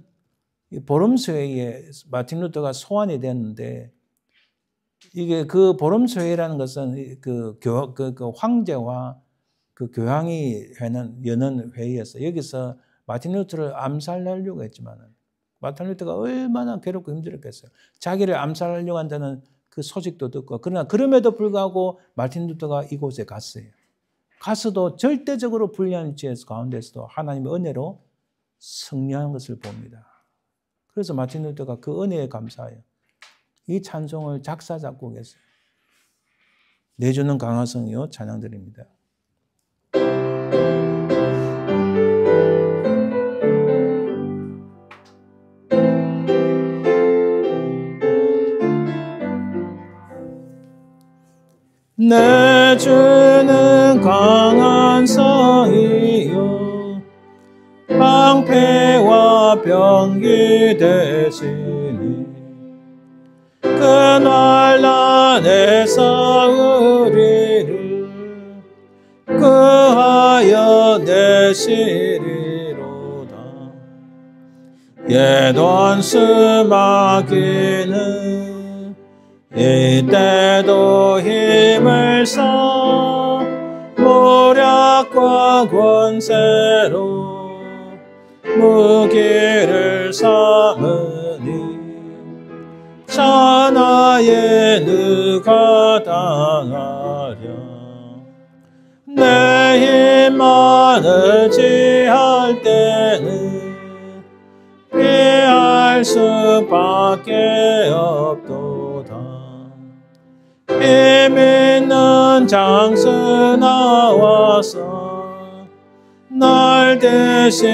보름수회에 마틴 루터가 소환이 됐는데 이게 그 보름수회라는 것은 그 황제와 그 교황이 여는 회의였어요. 여기서 마틴 루터를 암살하려고 했지만 마틴 루터가 얼마나 괴롭고 힘들었겠어요. 자기를 암살하려고 한다는 그 소식도 듣고 그러나 그럼에도 불구하고 마틴 루터가 이곳에 갔어요. 가서도 절대적으로 불리한 위치에서 가운데서도 하나님의 은혜로 승리하는 것을 봅니다. 그래서 마틴 루터가 그 은혜에 감사해요. 이 찬송을 작사 작곡했어요. 내주는 강화성이요 찬양드립니다. 내주는 강한 성이요 방패와 병기 되시니 그 난란에서 우리를 구하여 내시리로다. 옛 원수마귀는 이때도 힘을 써 모략과 권세로 무기를 삼으니 천하에 누가 당하랴. 내 힘만을 지할 때는 피할 수밖에 없도다. 힘 있는 장수 나와서 날 대신하여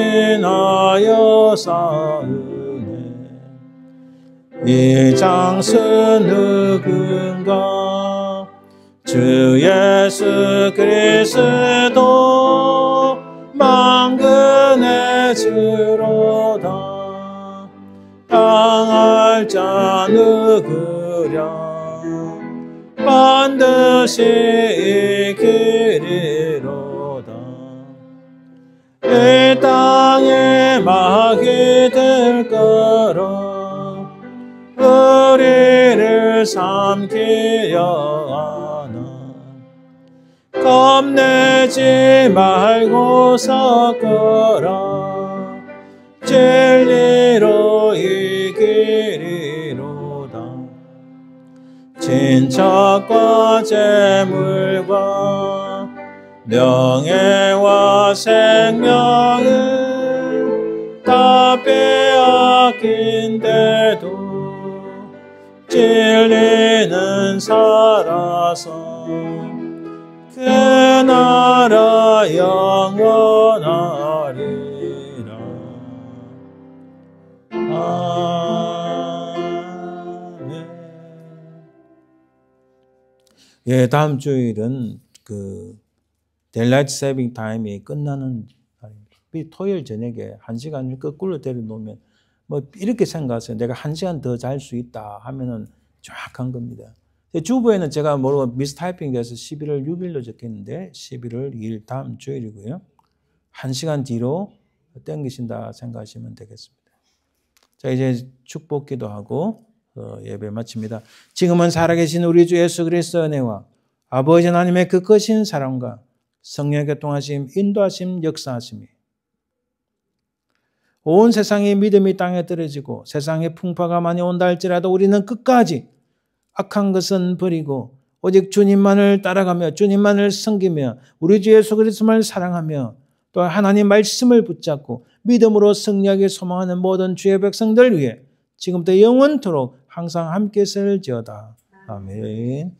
싸우네. 이 장수 누군가? 주 예수 그리스도 만군의 주로다. 당할 자 누구랴? 반드시 이기리로다. 이 땅에 막이 들 거라 우리를 삼키려 하나. 겁내지 말고 섞어라. 진리로 이기리로다. 친척과 재물과 명예와 생명을 다 빼앗긴데도 진리는 살아서 그 나라 영원하리라. 아멘. 예, 다음 주일은 데일라이트 세이빙 타임이 끝나는 날입니다. 토요일 저녁에 1시간을 거꾸로 때려놓으면 뭐 이렇게 생각하세요. 내가 1시간 더 잘 수 있다 하면은 정확한 겁니다. 주보에는 제가 모르고 미스타이핑 돼서 11월 6일로 적혔는데 11월 2일 다음 주일이고요. 1시간 뒤로 땡기신다 생각하시면 되겠습니다. 자, 이제 축복기도 하고 예배 마칩니다. 지금은 살아계신 우리 주 예수 그리스도의 은혜와 아버지 하나님의 그 크신 사랑과 성령의 교통하심, 인도하심, 역사하심이 온 세상의 믿음이 땅에 떨어지고 세상에 풍파가 많이 온다 할지라도 우리는 끝까지 악한 것은 버리고 오직 주님만을 따라가며 주님만을 섬기며 우리 주 예수 그리스도를 사랑하며 또 하나님 말씀을 붙잡고 믿음으로 승리하게 소망하는 모든 주의 백성들 위해 지금부터 영원토록 항상 함께 있을지어다. 아멘.